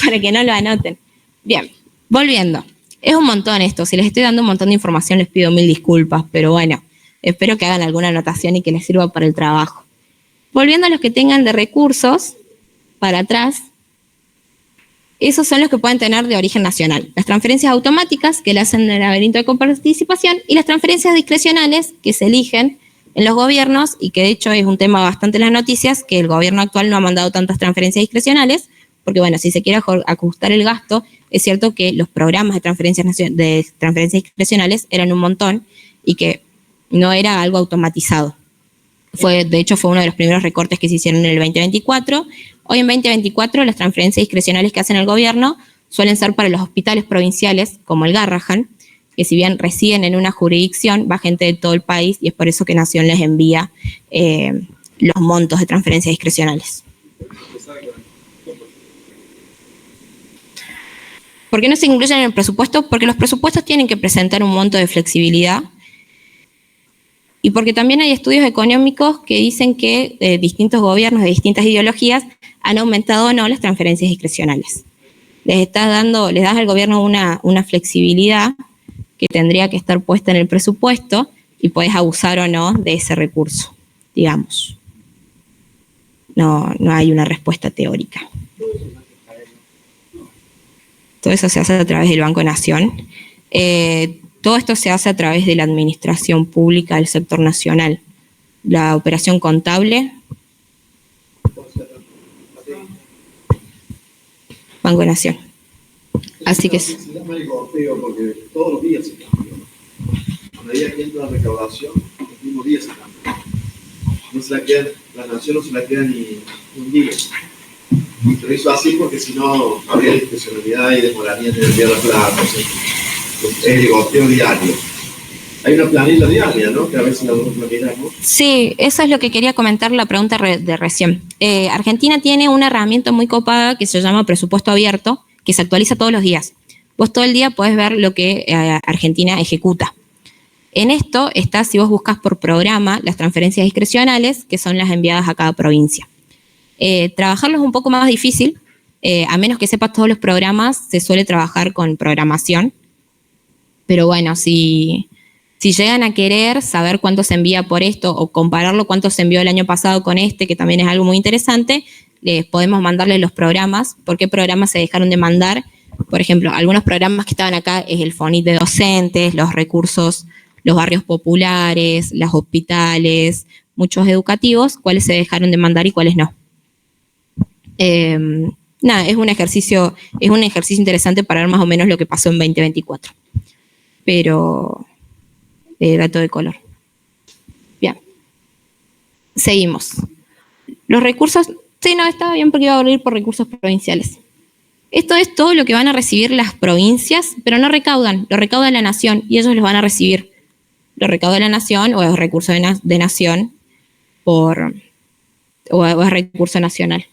Para que no lo anoten. Bien, volviendo. Es un montón esto. Si les estoy dando un montón de información, les pido 1000 disculpas. Pero bueno, espero que hagan alguna anotación y que les sirva para el trabajo. Volviendo a los que tengan de recursos, para atrás, esos son los que pueden tener de origen nacional. Las transferencias automáticas, que le hacen el laberinto de coparticipación, y las transferencias discrecionales, que se eligen en los gobiernos, y que de hecho es un tema bastante en las noticias, que el gobierno actual no ha mandado tantas transferencias discrecionales, porque bueno, si se quiere ajustar el gasto, es cierto que los programas de transferencias discrecionales eran un montón, y que no era algo automatizado. De hecho, fue uno de los primeros recortes que se hicieron en el 2024. Hoy en 2024 las transferencias discrecionales que hacen el gobierno suelen ser para los hospitales provinciales, como el Garrahan, que si bien residen en una jurisdicción, va gente de todo el país y es por eso que Nación les envía los montos de transferencias discrecionales. ¿Por qué no se incluyen en el presupuesto? Porque los presupuestos tienen que presentar un monto de flexibilidad y porque también hay estudios económicos que dicen que distintos gobiernos de distintas ideologías han aumentado o no las transferencias discrecionales. Les das al gobierno una flexibilidad que tendría que estar puesta en el presupuesto y podés abusar o no de ese recurso, digamos. No hay una respuesta teórica. Todo eso se hace a través del Banco Nación. Todo esto se hace a través de la administración pública del sector nacional. La operación contable, Banco Nación. Así que se llama el golpeo porque todos los días se cambia. A medida que entra la recaudación, los mismos días se cambia. No se la queda, la Nación no se la queda ni un día. Lo hizo así porque si no habría discrecionalidad y demoraría en enviar la plata. Es el golpeo diario. Hay una planilla diaria, ¿no? Que a veces la miramos. Sí, eso es lo que quería comentar, la pregunta de recién. Argentina tiene una herramienta muy copada que se llama presupuesto abierto, que se actualiza todos los días. Vos todo el día podés ver lo que Argentina ejecuta. En esto está, si vos buscas por programa, las transferencias discrecionales, que son las enviadas a cada provincia. Trabajarlo es un poco más difícil, a menos que sepas todos los programas, se suele trabajar con programación. Pero bueno, si llegan a querer saber cuánto se envía por esto o compararlo cuánto se envió el año pasado con este, que también es algo muy interesante, les podemos mandarles los programas, por qué programas se dejaron de mandar. Por ejemplo, algunos programas que estaban acá es el FONIT de docentes, los recursos, los barrios populares, los hospitales, muchos educativos, cuáles se dejaron de mandar y cuáles no. Es un ejercicio interesante para ver más o menos lo que pasó en 2024. Pero dato de color. Bien. Seguimos. Los recursos, sí, no, estaba bien porque iba a abrir por recursos provinciales. Esto es todo lo que van a recibir las provincias, pero no recaudan, lo recauda la Nación y ellos los van a recibir. Lo recauda la Nación o es recurso de Nación o es recurso nacional.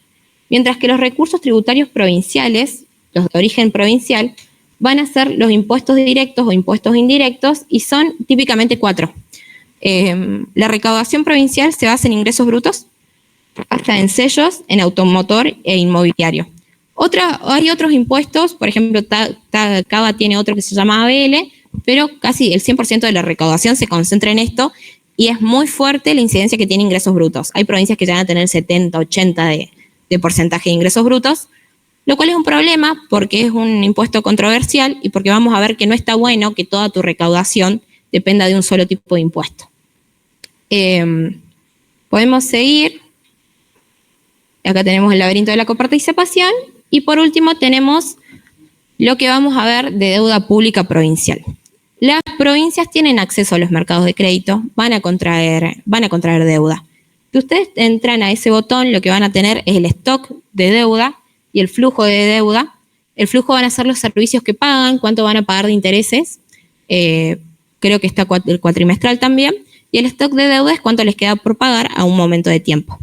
Mientras que los recursos tributarios provinciales, los de origen provincial, van a ser los impuestos directos o impuestos indirectos y son típicamente 4. La recaudación provincial se basa en ingresos brutos, hasta en sellos, en automotor e inmobiliario. Hay otros impuestos, por ejemplo, Cava tiene otro que se llama ABL, pero casi el 100% de la recaudación se concentra en esto y es muy fuerte la incidencia que tiene ingresos brutos. Hay provincias que llegan a tener 70, 80 de porcentaje de ingresos brutos, lo cual es un problema porque es un impuesto controversial y porque vamos a ver que no está bueno que toda tu recaudación dependa de un solo tipo de impuesto. Podemos seguir. Acá tenemos el laberinto de la coparticipación y por último tenemos lo que vamos a ver de deuda pública provincial. Las provincias tienen acceso a los mercados de crédito, van a contraer deuda. Si ustedes entran a ese botón, lo que van a tener es el stock de deuda y el flujo de deuda. El flujo van a ser los servicios que pagan, cuánto van a pagar de intereses, creo que está el cuatrimestral también, y el stock de deuda es cuánto les queda por pagar a un momento de tiempo.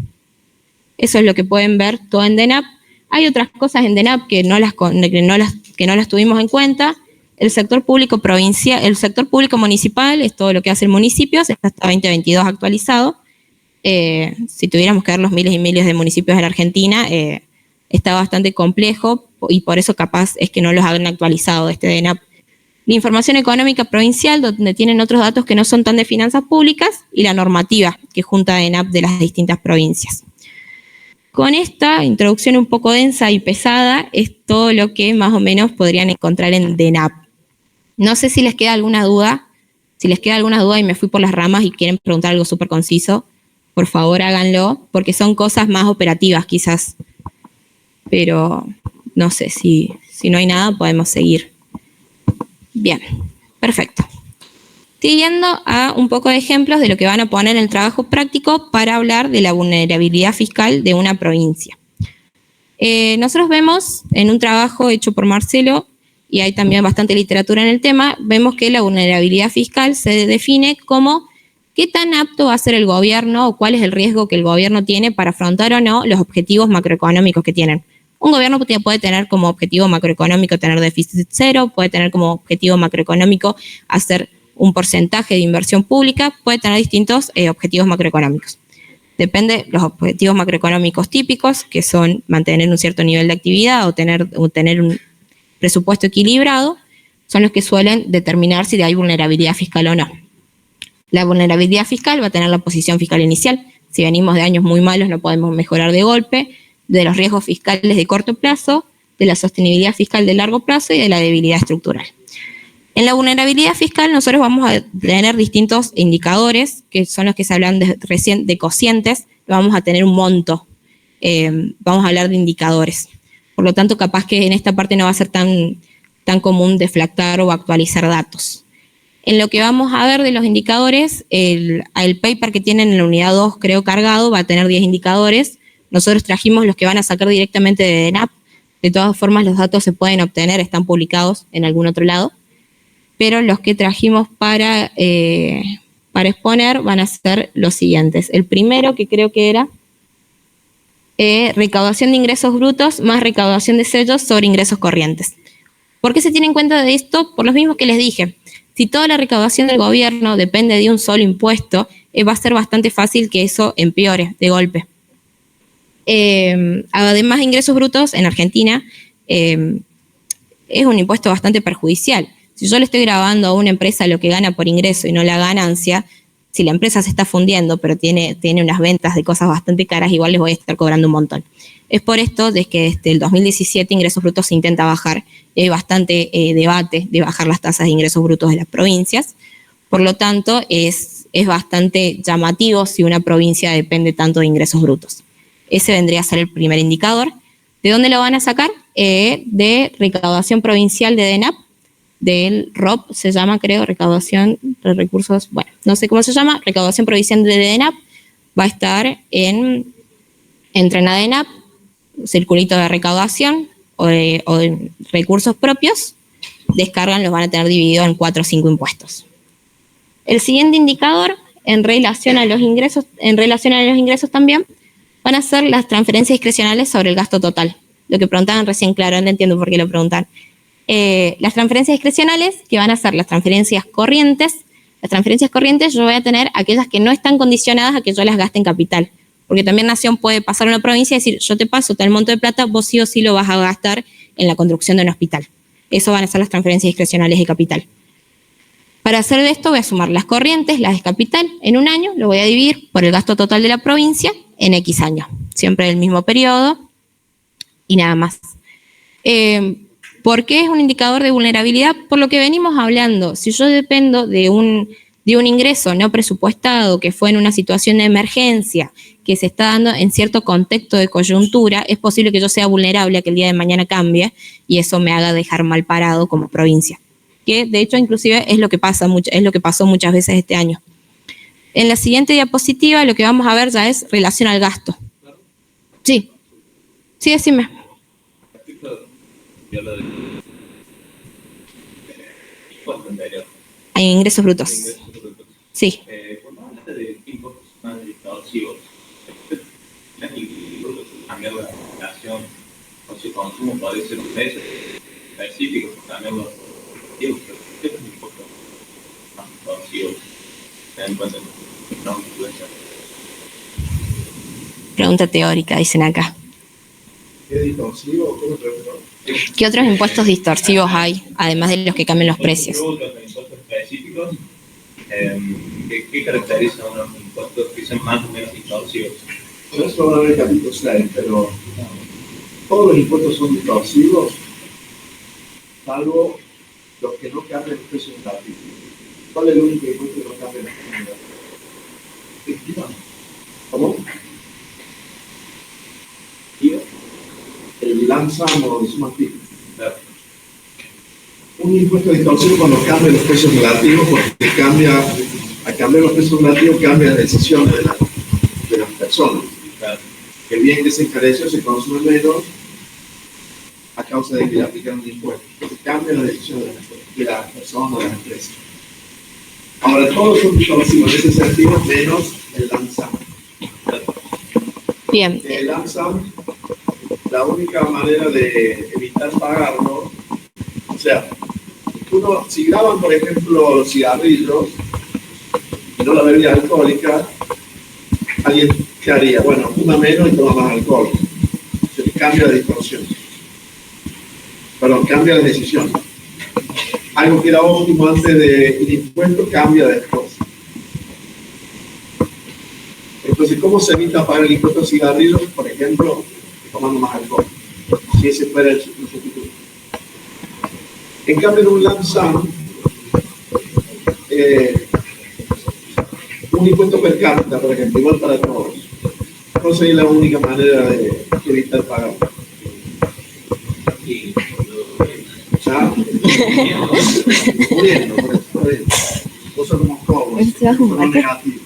Eso es lo que pueden ver todo en DENAP. Hay otras cosas en DENAP que no las tuvimos en cuenta. El sector público provincial, el sector público municipal es todo lo que hace el municipio, está hasta 2022 actualizado. Si tuviéramos que ver los miles y miles de municipios en la Argentina, está bastante complejo y por eso capaz es que no los han actualizado este DENAP. La información económica provincial, donde tienen otros datos que no son tan de finanzas públicas, y la normativa que junta DENAP de las distintas provincias. Con esta introducción un poco densa y pesada, es todo lo que más o menos podrían encontrar en DENAP. No sé si les queda alguna duda. Si les queda alguna duda y me fui por las ramas y quieren preguntar algo súper conciso, por favor háganlo, porque son cosas más operativas quizás. Pero no sé, si no hay nada podemos seguir. Bien, perfecto. Siguiendo a un poco de ejemplos de lo que van a poner en el trabajo práctico para hablar de la vulnerabilidad fiscal de una provincia. Nosotros vemos en un trabajo hecho por Marcelo, y hay también bastante literatura en el tema, vemos que la vulnerabilidad fiscal se define como qué tan apto va a ser el gobierno o cuál es el riesgo que el gobierno tiene para afrontar o no los objetivos macroeconómicos que tienen. Un gobierno puede tener como objetivo macroeconómico tener déficit cero, puede tener como objetivo macroeconómico hacer un porcentaje de inversión pública, puede tener distintos objetivos macroeconómicos. Depende los objetivos macroeconómicos típicos, que son mantener un cierto nivel de actividad o tener un presupuesto equilibrado, son los que suelen determinar si hay vulnerabilidad fiscal o no. La vulnerabilidad fiscal va a tener la posición fiscal inicial. Si venimos de años muy malos no podemos mejorar de golpe, de los riesgos fiscales de corto plazo, de la sostenibilidad fiscal de largo plazo y de la debilidad estructural. En la vulnerabilidad fiscal nosotros vamos a tener distintos indicadores, que son los que se hablan de cocientes, vamos a tener un monto, vamos a hablar de indicadores. Por lo tanto, capaz que en esta parte no va a ser tan común deflactar o actualizar datos. En lo que vamos a ver de los indicadores, el paper que tienen en la unidad 2, creo, cargado, va a tener 10 indicadores. Nosotros trajimos los que van a sacar directamente de DENAP. De todas formas, los datos se pueden obtener, están publicados en algún otro lado. Pero los que trajimos para exponer van a ser los siguientes. El primero, que creo que era recaudación de ingresos brutos más recaudación de sellos sobre ingresos corrientes. ¿Por qué se tiene en cuenta de esto? Por lo mismo que les dije. Si toda la recaudación del gobierno depende de un solo impuesto, va a ser bastante fácil que eso empeore de golpe. Además, ingresos brutos en Argentina es un impuesto bastante perjudicial. Si yo le estoy grabando a una empresa lo que gana por ingreso y no la ganancia, si la empresa se está fundiendo pero tiene unas ventas de cosas bastante caras, igual les voy a estar cobrando un montón. Es por esto de que desde el 2017 ingresos brutos se intenta bajar. Hay bastante debate de bajar las tasas de ingresos brutos de las provincias. Por lo tanto, es bastante llamativo si una provincia depende tanto de ingresos brutos. Ese vendría a ser el primer indicador. ¿De dónde lo van a sacar? De recaudación provincial de DENAP, del ROP, se llama, creo, recaudación de recursos, bueno, no sé cómo se llama, recaudación provincial de DENAP, va a estar entran a DENAP, circulito de recaudación o de recursos propios, descargan, los van a tener dividido en 4 o 5 impuestos. El siguiente indicador, en relación a los ingresos también, van a ser las transferencias discrecionales sobre el gasto total. Lo que preguntaban recién, claro, no entiendo por qué lo preguntan. Las transferencias discrecionales, que van a ser las transferencias corrientes. Las transferencias corrientes yo voy a tener aquellas que no están condicionadas a que yo las gaste en capital. Porque también Nación puede pasar a una provincia y decir, yo te paso tal monto de plata, vos sí o sí lo vas a gastar en la construcción de un hospital. Eso van a ser las transferencias discrecionales de capital. Para hacer esto voy a sumar las corrientes, las de capital, en un año, lo voy a dividir por el gasto total de la provincia en X años, siempre del mismo periodo y nada más. ¿Por qué es un indicador de vulnerabilidad? Por lo que venimos hablando, si yo dependo de un ingreso no presupuestado que fue en una situación de emergencia, que se está dando en cierto contexto de coyuntura, es posible que yo sea vulnerable a que el día de mañana cambie y eso me haga dejar mal parado como provincia. Que de hecho inclusive es lo que pasó muchas veces este año. En la siguiente diapositiva lo que vamos a ver ya es relación al gasto. Sí, decime. Hay ingresos brutos. Sí. Cuando hablas de impuestos más distorsivos, cambiar la aplicación o su consumo puede ser un precio específico, cambiar los objetivos, pero ¿qué es un impuesto más distorsivo? ¿Se dan cuenta? No, Pregunta teórica, dicen acá. ¿Qué distorsivo? ¿Cómo preguntó? ¿Qué otros impuestos distorsivos hay, además de los que cambian los precios? Impuestos específicos, ¿qué caracteriza a unos impuestos que sean más o menos distorsivos? Bueno, eso va a ver capítulo 6, pero todos los impuestos son distorsivos, salvo los que no cambian los precios relativos. ¿Cuál es el único impuesto que no cambia los precios relativos? ¿Cómo? El LAMSAM o el SUMATIC. Un impuesto distorsivo cuando cambia los precios relativos, porque al cambiar los precios relativos cambia la decisión de las personas. El bien que se encareció se consume menos a causa de que le aplican un impuesto. Se cambia la decisión de las personas o de las empresas. Ahora, todos son distorsivos en ese sentido, menos el LAMSAM. Bien. El LAMSAM, la única manera de evitar pagarlo, o sea, si graban, por ejemplo, los cigarrillos y no la bebida alcohólica, alguien ¿qué haría? Bueno, fuma menos y toma más alcohol. Se cambia la distorsión. Perdón, cambia la decisión. Algo que era óptimo antes del impuesto cambia después. Entonces, ¿cómo se evita pagar el impuesto a cigarrillos? Por ejemplo, tomando más alcohol. Si ese fuera el sustituto. En cambio, en un LAMSAM, un impuesto per cápita, por ejemplo, igual para todos. Entonces, es la única manera de evitar pagar. ¿Ya? Muriendo, por eso. Cosas como cobos, no negativos.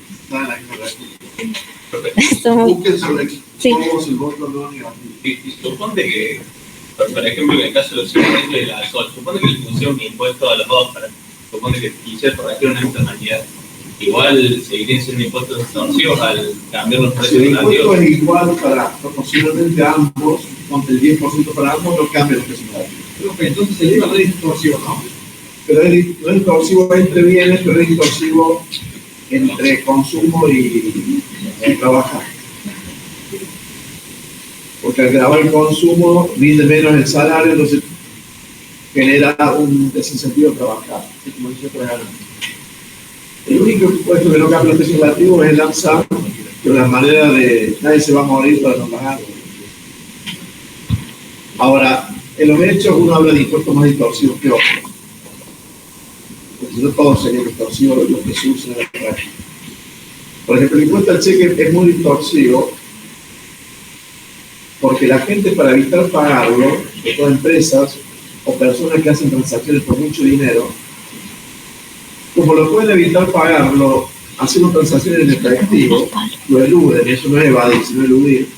Busquen sobre cobos y votos no negativos. Y suponte que, por ejemplo, en el caso de los cigarrillos y el alcohol, suponte que le pusieron un impuesto a los dos, suponte que quisiera corregir una externalidad. Igual seguirían siendo impuestos distorsivos al cambiar los precios relativos. Si el impuesto es igual para proporcionalmente ambos, donde el 10% para ambos no cambia los precios relativos. Pero que entonces el IVA no es distorsivo, ¿no? Pero no es distorsivo entre bienes, pero es distorsivo entre consumo y trabajar. Porque al grabar el consumo rinde menos el salario, entonces genera un desincentivo a trabajar. Como dice otra vez. El único impuesto que no cambia los precios relativos es el LAMSAM, que es la manera de nadie se va a morir para no pagar. Ahora, en los hechos uno habla de impuestos más distorsivos que otros. Porque si no todo sería distorsivo lo que se usa en la práctica. Por ejemplo, el impuesto al cheque es muy distorsivo porque la gente, para evitar pagarlo, de todas empresas o personas que hacen transacciones por mucho dinero, como lo pueden evitar pagarlo haciendo transacciones en efectivo, lo eluden, eso no es evadir, sino eludir.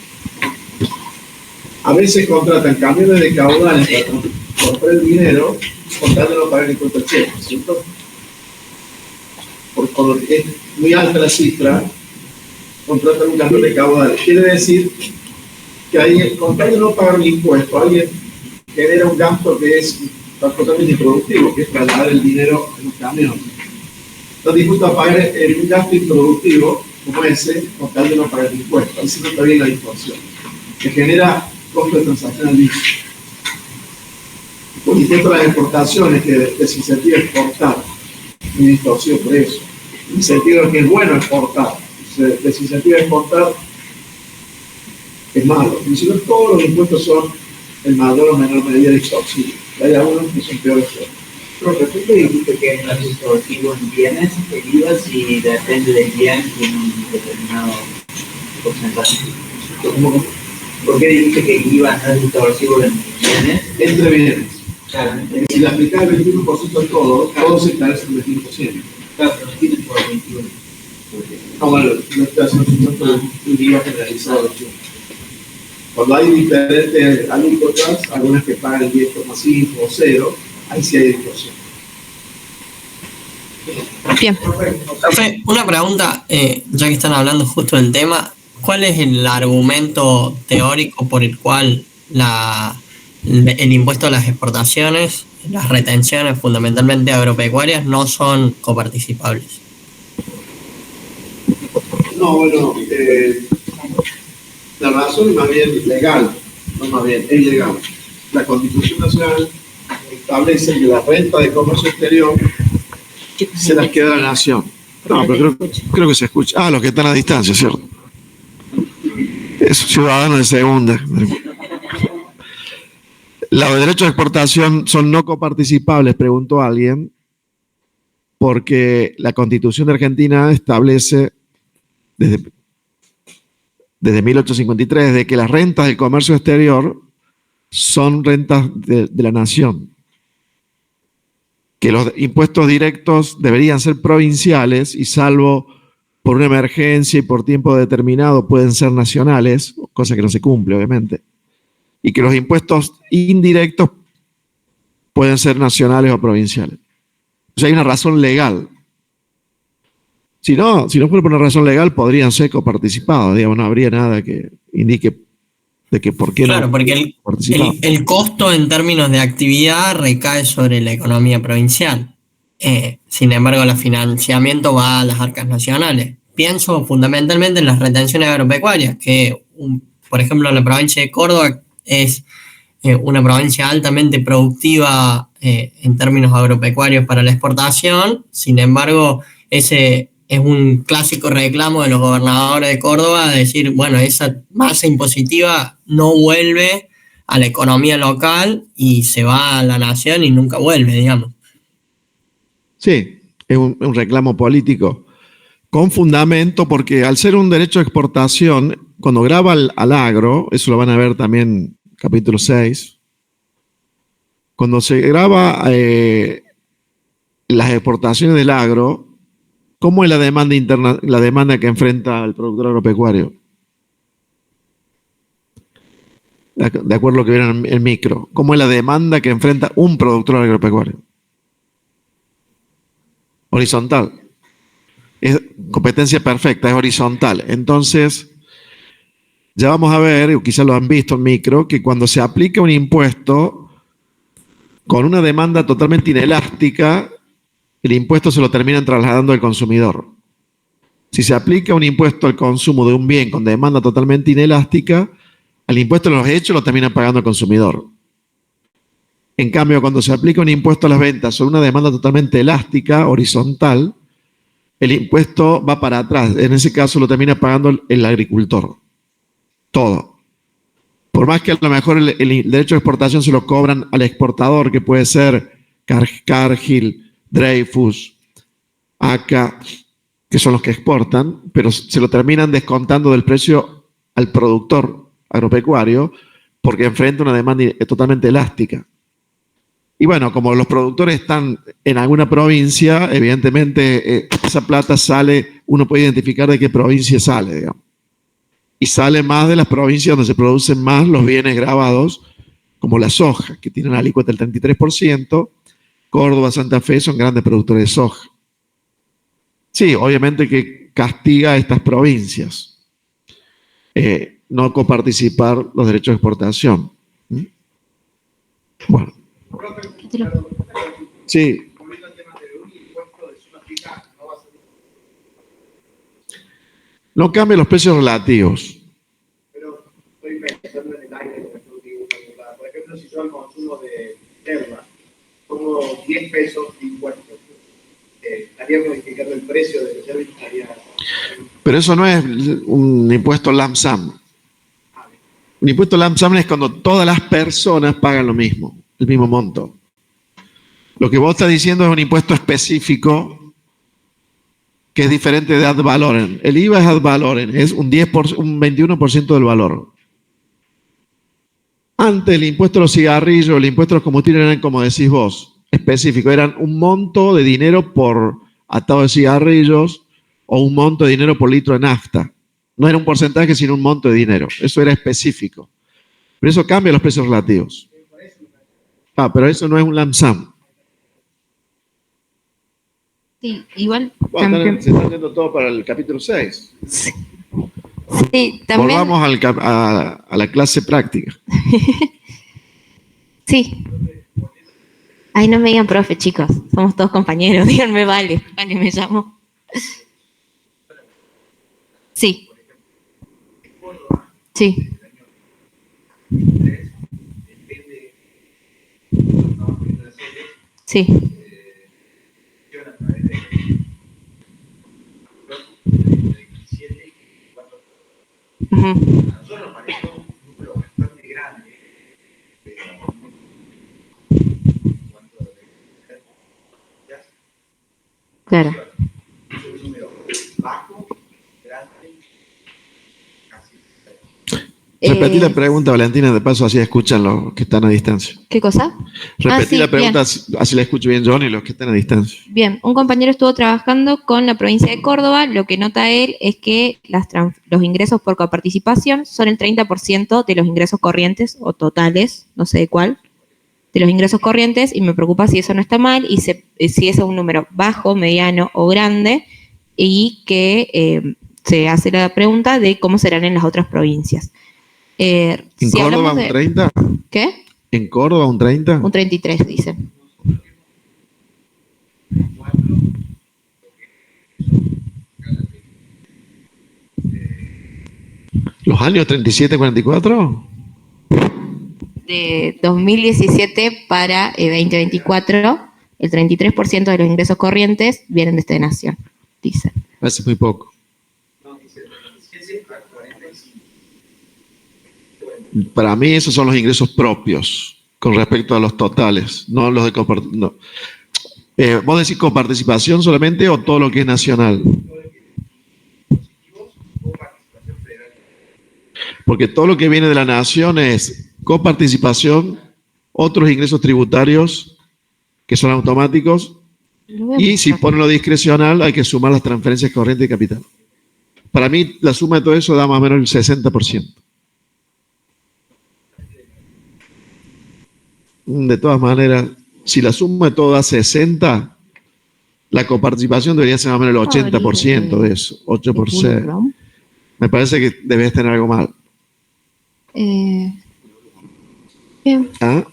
A veces contratan camiones de caudales para comprar el dinero, con tal de no pagar el impuesto al cheque, ¿cierto? Porque cuando es muy alta la cifra, contratan un camión de caudales. Quiere decir que ahí, con tal de no pagar el impuesto, alguien genera un gasto que es totalmente improductivo, que es trasladar el dinero en un camión. Está dispuesto a pagar un gasto improductivo como ese, con tal de no pagar el impuesto. Ahí se nota bien la distorsión. Que genera costo de transacción al lícito. Por impuesto a las exportaciones, que desincentiva exportar. muy distorsido por eso. En el sentido de que es bueno exportar. Se desincentiva exportar, es malo. Y si no, todos los impuestos son en mayor o menor medida distorsivos. Hay algunos que son peores que otros. Profe, ¿tú te dijiste que no es distorsivo en bienes el IVA si depende del bien en un determinado porcentaje? ¿Cómo? ¿Por qué dijiste que el IVA no es distorsivo en bienes? Entre bienes. Claro, Si le aplicas el 21% a todo se establece el 21%. claro, pero no tienes por 21. No, bueno, no está haciendo un IVA generalizado. Cuando hay diferentes alícuotas, algunas que pagan el 10,5 o 0, ahí sí hay distorsión. Bien. Profe, una pregunta, ya que están hablando justo del tema, ¿cuál es el argumento teórico por el cual el impuesto a las exportaciones, las retenciones fundamentalmente agropecuarias, no son coparticipables? No, bueno, la razón es más bien legal, no más bien, es legal. La Constitución Nacional establece que la renta de comercio exterior se las queda la nación. No, pero creo que se escucha. Ah, los que están a distancia, ¿cierto? Es ciudadano de segunda. Los derechos de exportación son no coparticipables, preguntó alguien, porque la Constitución de Argentina establece desde 1853 de que las rentas del comercio exterior son rentas de la nación, que los impuestos directos deberían ser provinciales y salvo por una emergencia y por tiempo determinado pueden ser nacionales, cosa que no se cumple obviamente, y que los impuestos indirectos pueden ser nacionales o provinciales. O sea, hay una razón legal. Si no fuera por una razón legal, podrían ser coparticipados, digamos, no habría nada que indique de que por qué Claro, no porque el costo en términos de actividad recae sobre la economía provincial. Sin embargo, el financiamiento va a las arcas nacionales. Pienso fundamentalmente en las retenciones agropecuarias, que, por ejemplo, la provincia de Córdoba es una provincia altamente productiva en términos agropecuarios para la exportación. Sin embargo, ese es un clásico reclamo de los gobernadores de Córdoba, de decir, bueno, esa masa impositiva no vuelve a la economía local y se va a la nación y nunca vuelve, digamos. Sí, es un reclamo político con fundamento, porque al ser un derecho de exportación, cuando graba al agro, eso lo van a ver también capítulo 6, cuando se graba las exportaciones del agro, ¿cómo es la demanda interna, la demanda que enfrenta el productor agropecuario? De acuerdo a lo que vieron en el micro, ¿cómo es la demanda que enfrenta un productor agropecuario? Horizontal. Es competencia perfecta, es horizontal. Entonces, ya vamos a ver, o quizás lo han visto en micro, que cuando se aplica un impuesto con una demanda totalmente inelástica, el impuesto se lo terminan trasladando al consumidor. Si se aplica un impuesto al consumo de un bien con demanda totalmente inelástica, al impuesto de los hechos lo termina pagando el consumidor. En cambio, cuando se aplica un impuesto a las ventas sobre una demanda totalmente elástica, horizontal, el impuesto va para atrás. En ese caso lo termina pagando el agricultor. Todo. Por más que a lo mejor el derecho de exportación se lo cobran al exportador, que puede ser Cargill, Dreyfus, ACA, que son los que exportan, pero se lo terminan descontando del precio al productor agropecuario porque enfrenta una demanda totalmente elástica. Y bueno, como los productores están en alguna provincia, evidentemente esa plata sale, uno puede identificar de qué provincia sale, digamos. Y sale más de las provincias donde se producen más los bienes grabados, como la soja, que tiene una alícuota del 33%. Córdoba, Santa Fe son grandes productores de soja. Sí, obviamente que castiga a estas provincias. No coparticipar los derechos de exportación. Bueno. Sí. No cambia los precios relativos. Pero estoy pensando en el aire, por ejemplo, si yo al consumo de Terra pongo 10 pesos de impuestos, estaría modificando el precio de ya estaría. Pero eso no es un impuesto lump sum. Un impuesto lump sum es cuando todas las personas pagan lo mismo, el mismo monto. Lo que vos estás diciendo es un impuesto específico que es diferente de ad valorem. El IVA es ad valorem, es un 21% del valor. Antes el impuesto a los cigarrillos, el impuesto a los combustibles eran, como decís vos, específico. Eran un monto de dinero por atado de cigarrillos o un monto de dinero por litro de nafta. No era un porcentaje, sino un monto de dinero. Eso era específico. Pero eso cambia los precios relativos. Pero eso no es un lump sum. Sí, igual Bueno, también. se está haciendo todo para el capítulo 6. Sí, también. Volvamos a la clase práctica. Sí. Ay, no me digan profe, chicos. Somos todos compañeros. Díganme, vale. Vale, me llamo. Sí. Sí. Sí. Ujú. Claro. Repetí la pregunta, Valentina, de paso así escuchan los que están a distancia. ¿Qué cosa? Repetí sí, la pregunta, bien. así la escucho bien John y los que están a distancia. Bien, un compañero estuvo trabajando con la provincia de Córdoba. Lo que nota él es que los ingresos por coparticipación son el 30% de los ingresos corrientes o totales, no sé de cuál, de los ingresos corrientes, y me preocupa si eso no está mal y si ese es un número bajo, mediano o grande, y que se hace la pregunta de cómo serán en las otras provincias. ¿En si Córdoba un 30? ¿Qué? ¿En Córdoba un 30? Un 33, dicen. ¿Los años 37, 44? De 2017 para 2024, el 33% de los ingresos corrientes vienen de esta nación, dicen. Hace muy poco. Para mí esos son los ingresos propios con respecto a los totales, no los de coparticipación. No. ¿Vos decís coparticipación solamente o todo lo que es nacional? Porque todo lo que viene de la nación es coparticipación, otros ingresos tributarios que son automáticos, y si ponen lo discrecional hay que sumar las transferencias corrientes de capital. Para mí la suma de todo eso da más o menos el 60%. De todas maneras, si la suma de todo da 60, la coparticipación debería ser más o menos el 80% de eso, 8%. Me parece que debes tener algo mal. Bien. ¿Ah?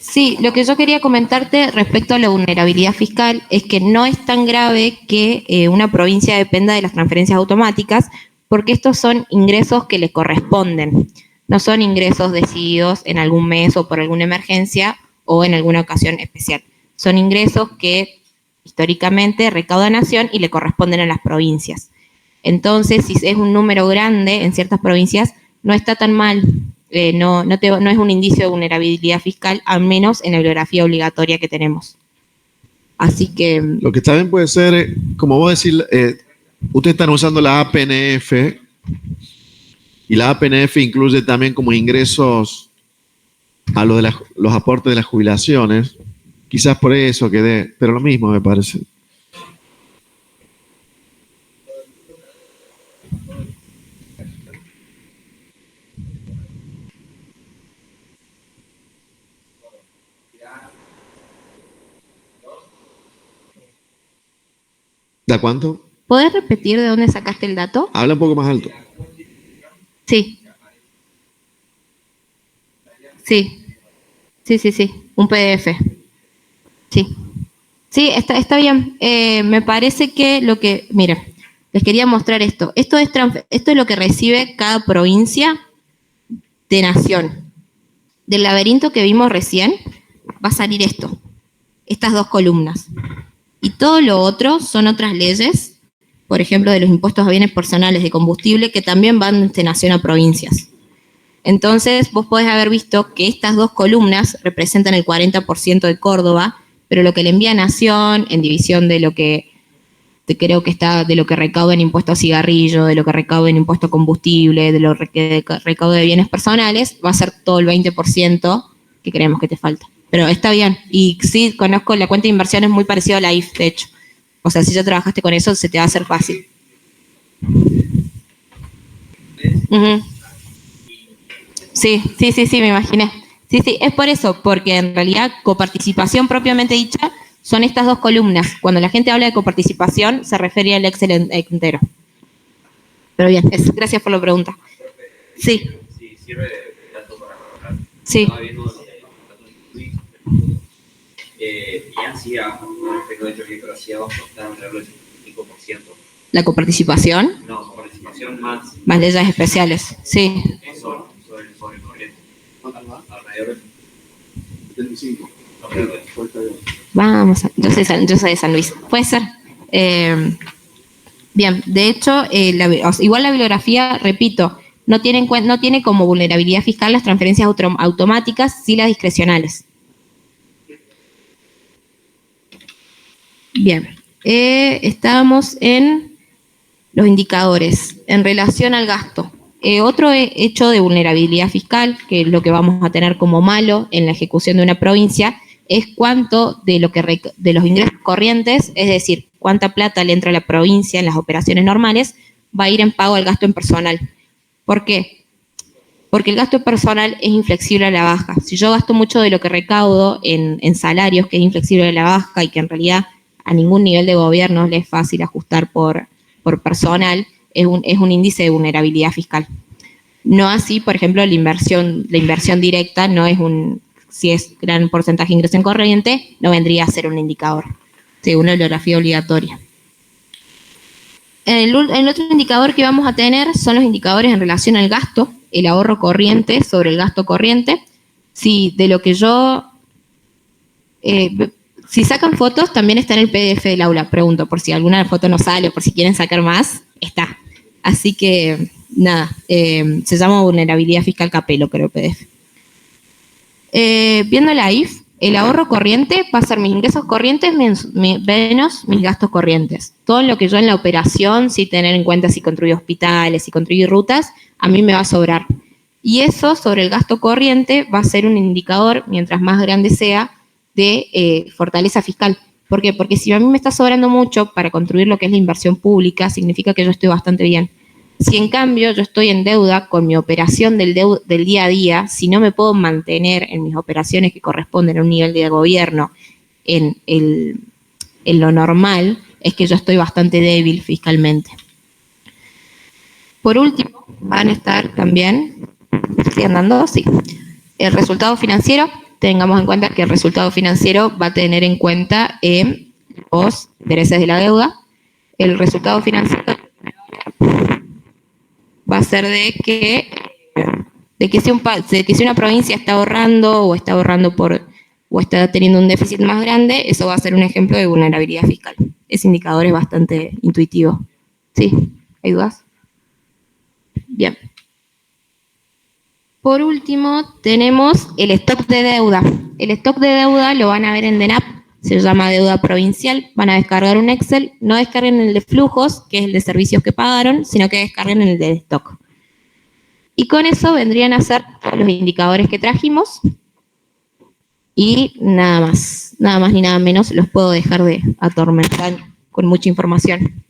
Sí, lo que yo quería comentarte respecto a la vulnerabilidad fiscal es que no es tan grave que una provincia dependa de las transferencias automáticas, porque estos son ingresos que le corresponden. No son ingresos decididos en algún mes o por alguna emergencia o en alguna ocasión especial. Son ingresos que históricamente recauda Nación y le corresponden a las provincias. Entonces, si es un número grande en ciertas provincias, no está tan mal. No es un indicio de vulnerabilidad fiscal, al menos en la bibliografía obligatoria que tenemos. Así que... Lo que también puede ser, como vos decís, ustedes están usando la APNF, y la APNF incluye también como ingresos a lo de los aportes de las jubilaciones. Quizás por eso quedé, pero lo mismo me parece. ¿Da cuánto? ¿Podés repetir de dónde sacaste el dato? Habla un poco más alto. Sí. Sí. Un PDF. Sí. Sí, está bien. Me parece que mira, les quería mostrar esto. Esto es lo que recibe cada provincia de Nación. Del laberinto que vimos recién, va a salir esto. Estas dos columnas. Y todo lo otro son otras leyes, por ejemplo, de los impuestos a bienes personales de combustible, que también van de nación a provincias. Entonces, vos podés haber visto que estas dos columnas representan el 40% de Córdoba, pero lo que le envía Nación, en división de lo que creo que está, de lo que recauda en impuesto a cigarrillo, de lo que recauda en impuesto a combustible, de lo que recauda de bienes personales, va a ser todo el 20% que creemos que te falta. Pero está bien. Y sí, conozco la cuenta de inversión, es muy parecida a la IF, de hecho. O sea, si ya trabajaste con eso, se te va a hacer fácil. Uh-huh. Sí, me imaginé. Sí, es por eso, porque en realidad coparticipación propiamente dicha son estas dos columnas. Cuando la gente habla de coparticipación, se refiere al Excel entero. Pero bien, gracias por la pregunta. Sí. Sí, sirve de dato para mejorar. Sí. Estaba viendo los datos de y así con respecto de hecho que Croacia va a costar alrededor del 5%. ¿La coparticipación? No, coparticipación más. Más leyes especiales, sí. Sobre el corriente. Alrededor del 75. Vamos, yo soy de San Luis. Puede ser. Bien, de hecho, igual la bibliografía, repito, no tiene como vulnerabilidad fiscal las transferencias automáticas, sí las discrecionales. Bien, estábamos en los indicadores en relación al gasto. Otro hecho de vulnerabilidad fiscal, que es lo que vamos a tener como malo en la ejecución de una provincia, es cuánto de los ingresos corrientes, es decir, cuánta plata le entra a la provincia en las operaciones normales, va a ir en pago al gasto en personal. ¿Por qué? Porque el gasto personal es inflexible a la baja. Si yo gasto mucho de lo que recaudo en salarios, que es inflexible a la baja y que en realidad a ningún nivel de gobierno le es fácil ajustar por personal, es un índice de vulnerabilidad fiscal. No así, por ejemplo, la inversión directa no es si es gran porcentaje de ingreso en corriente, no vendría a ser un indicador, según la bibliografía obligatoria. El otro indicador que vamos a tener son los indicadores en relación al gasto, el ahorro corriente sobre el gasto corriente. Si de lo que yo... si sacan fotos, también está en el PDF del aula, pregunto, por si alguna foto no sale o por si quieren sacar más, está. Así que, nada, se llama vulnerabilidad fiscal Capello, creo, el PDF. Viendo la IF, el ahorro corriente va a ser mis ingresos corrientes menos mis gastos corrientes. Todo lo que yo en la operación, sin tener en cuenta si construí hospitales, si construí rutas, a mí me va a sobrar. Y eso sobre el gasto corriente va a ser un indicador, mientras más grande sea, de fortaleza fiscal. ¿Por qué? Porque si a mí me está sobrando mucho para construir lo que es la inversión pública, significa que yo estoy bastante bien. Si en cambio yo estoy en deuda con mi operación del día a día, si no me puedo mantener en mis operaciones que corresponden a un nivel de gobierno en lo normal, es que yo estoy bastante débil fiscalmente. Por último, van a estar también, ¿sigue andando? Sí. El resultado financiero. Tengamos en cuenta que el resultado financiero va a tener en cuenta los intereses de la deuda. El resultado financiero va a ser de que si una provincia está ahorrando o está teniendo un déficit más grande, eso va a ser un ejemplo de vulnerabilidad fiscal. Ese indicador es bastante intuitivo. ¿Sí? ¿Hay dudas? Bien. Por último, tenemos el stock de deuda. El stock de deuda lo van a ver en DENAP, se llama deuda provincial. Van a descargar un Excel, no descarguen el de flujos, que es el de servicios que pagaron, sino que descarguen el de stock. Y con eso vendrían a ser todos los indicadores que trajimos. Y nada más ni nada menos, los puedo dejar de atormentar con mucha información.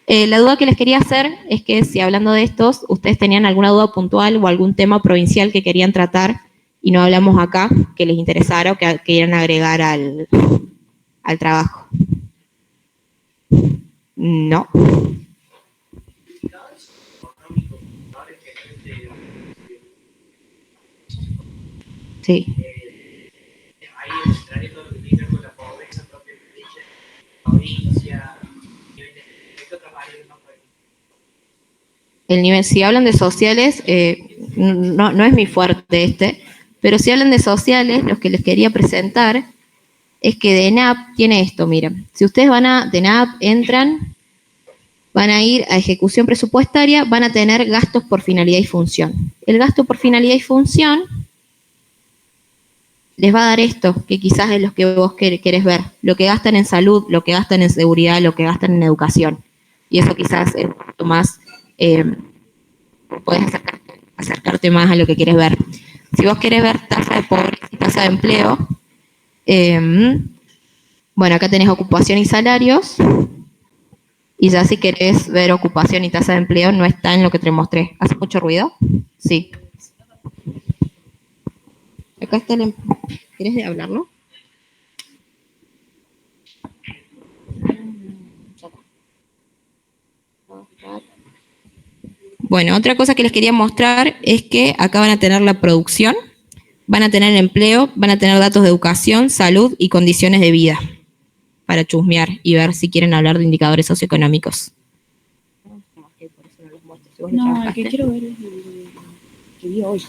La duda que les quería hacer es que si hablando de estos, ustedes tenían alguna duda puntual o algún tema provincial que querían tratar y no hablamos acá, que les interesara o que quieran agregar al trabajo. No. Sí. Ahí entraría todo lo que tiene que ver con la pobreza propiamente dicha, provincia, nivel de otras variables no pueden. El nivel, si hablan de sociales, no es mi fuerte pero si hablan de sociales, los que les quería presentar es que de ENAP tiene esto, miren. Si ustedes de ENAP entran, van a ir a ejecución presupuestaria, van a tener gastos por finalidad y función. El gasto por finalidad y función les va a dar esto, que quizás es lo que vos querés ver. Lo que gastan en salud, lo que gastan en seguridad, lo que gastan en educación. Y eso quizás es un poco más, puedes acercarte más a lo que quieres ver. Si vos querés ver tasa de pobreza y tasa de empleo, bueno, acá tenés ocupación y salarios. Y ya si querés ver ocupación y tasa de empleo, no está en lo que te mostré. ¿Hace mucho ruido? Sí. Acá está el... ¿Querés hablarlo? Bueno, otra cosa que les quería mostrar es que acá van a tener la producción, van a tener empleo, van a tener datos de educación, salud y condiciones de vida para chusmear y ver si quieren hablar de indicadores socioeconómicos. No, el que quiero ver es el que vi hoy.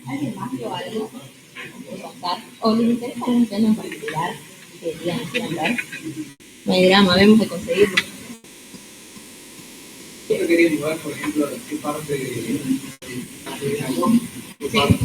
¿Alguien más o algo? ¿O les interesa algún tema en particular que quieran ver? No hay drama, vemos de conseguirlo. Yo quería jugar, por ejemplo, qué parte de qué parte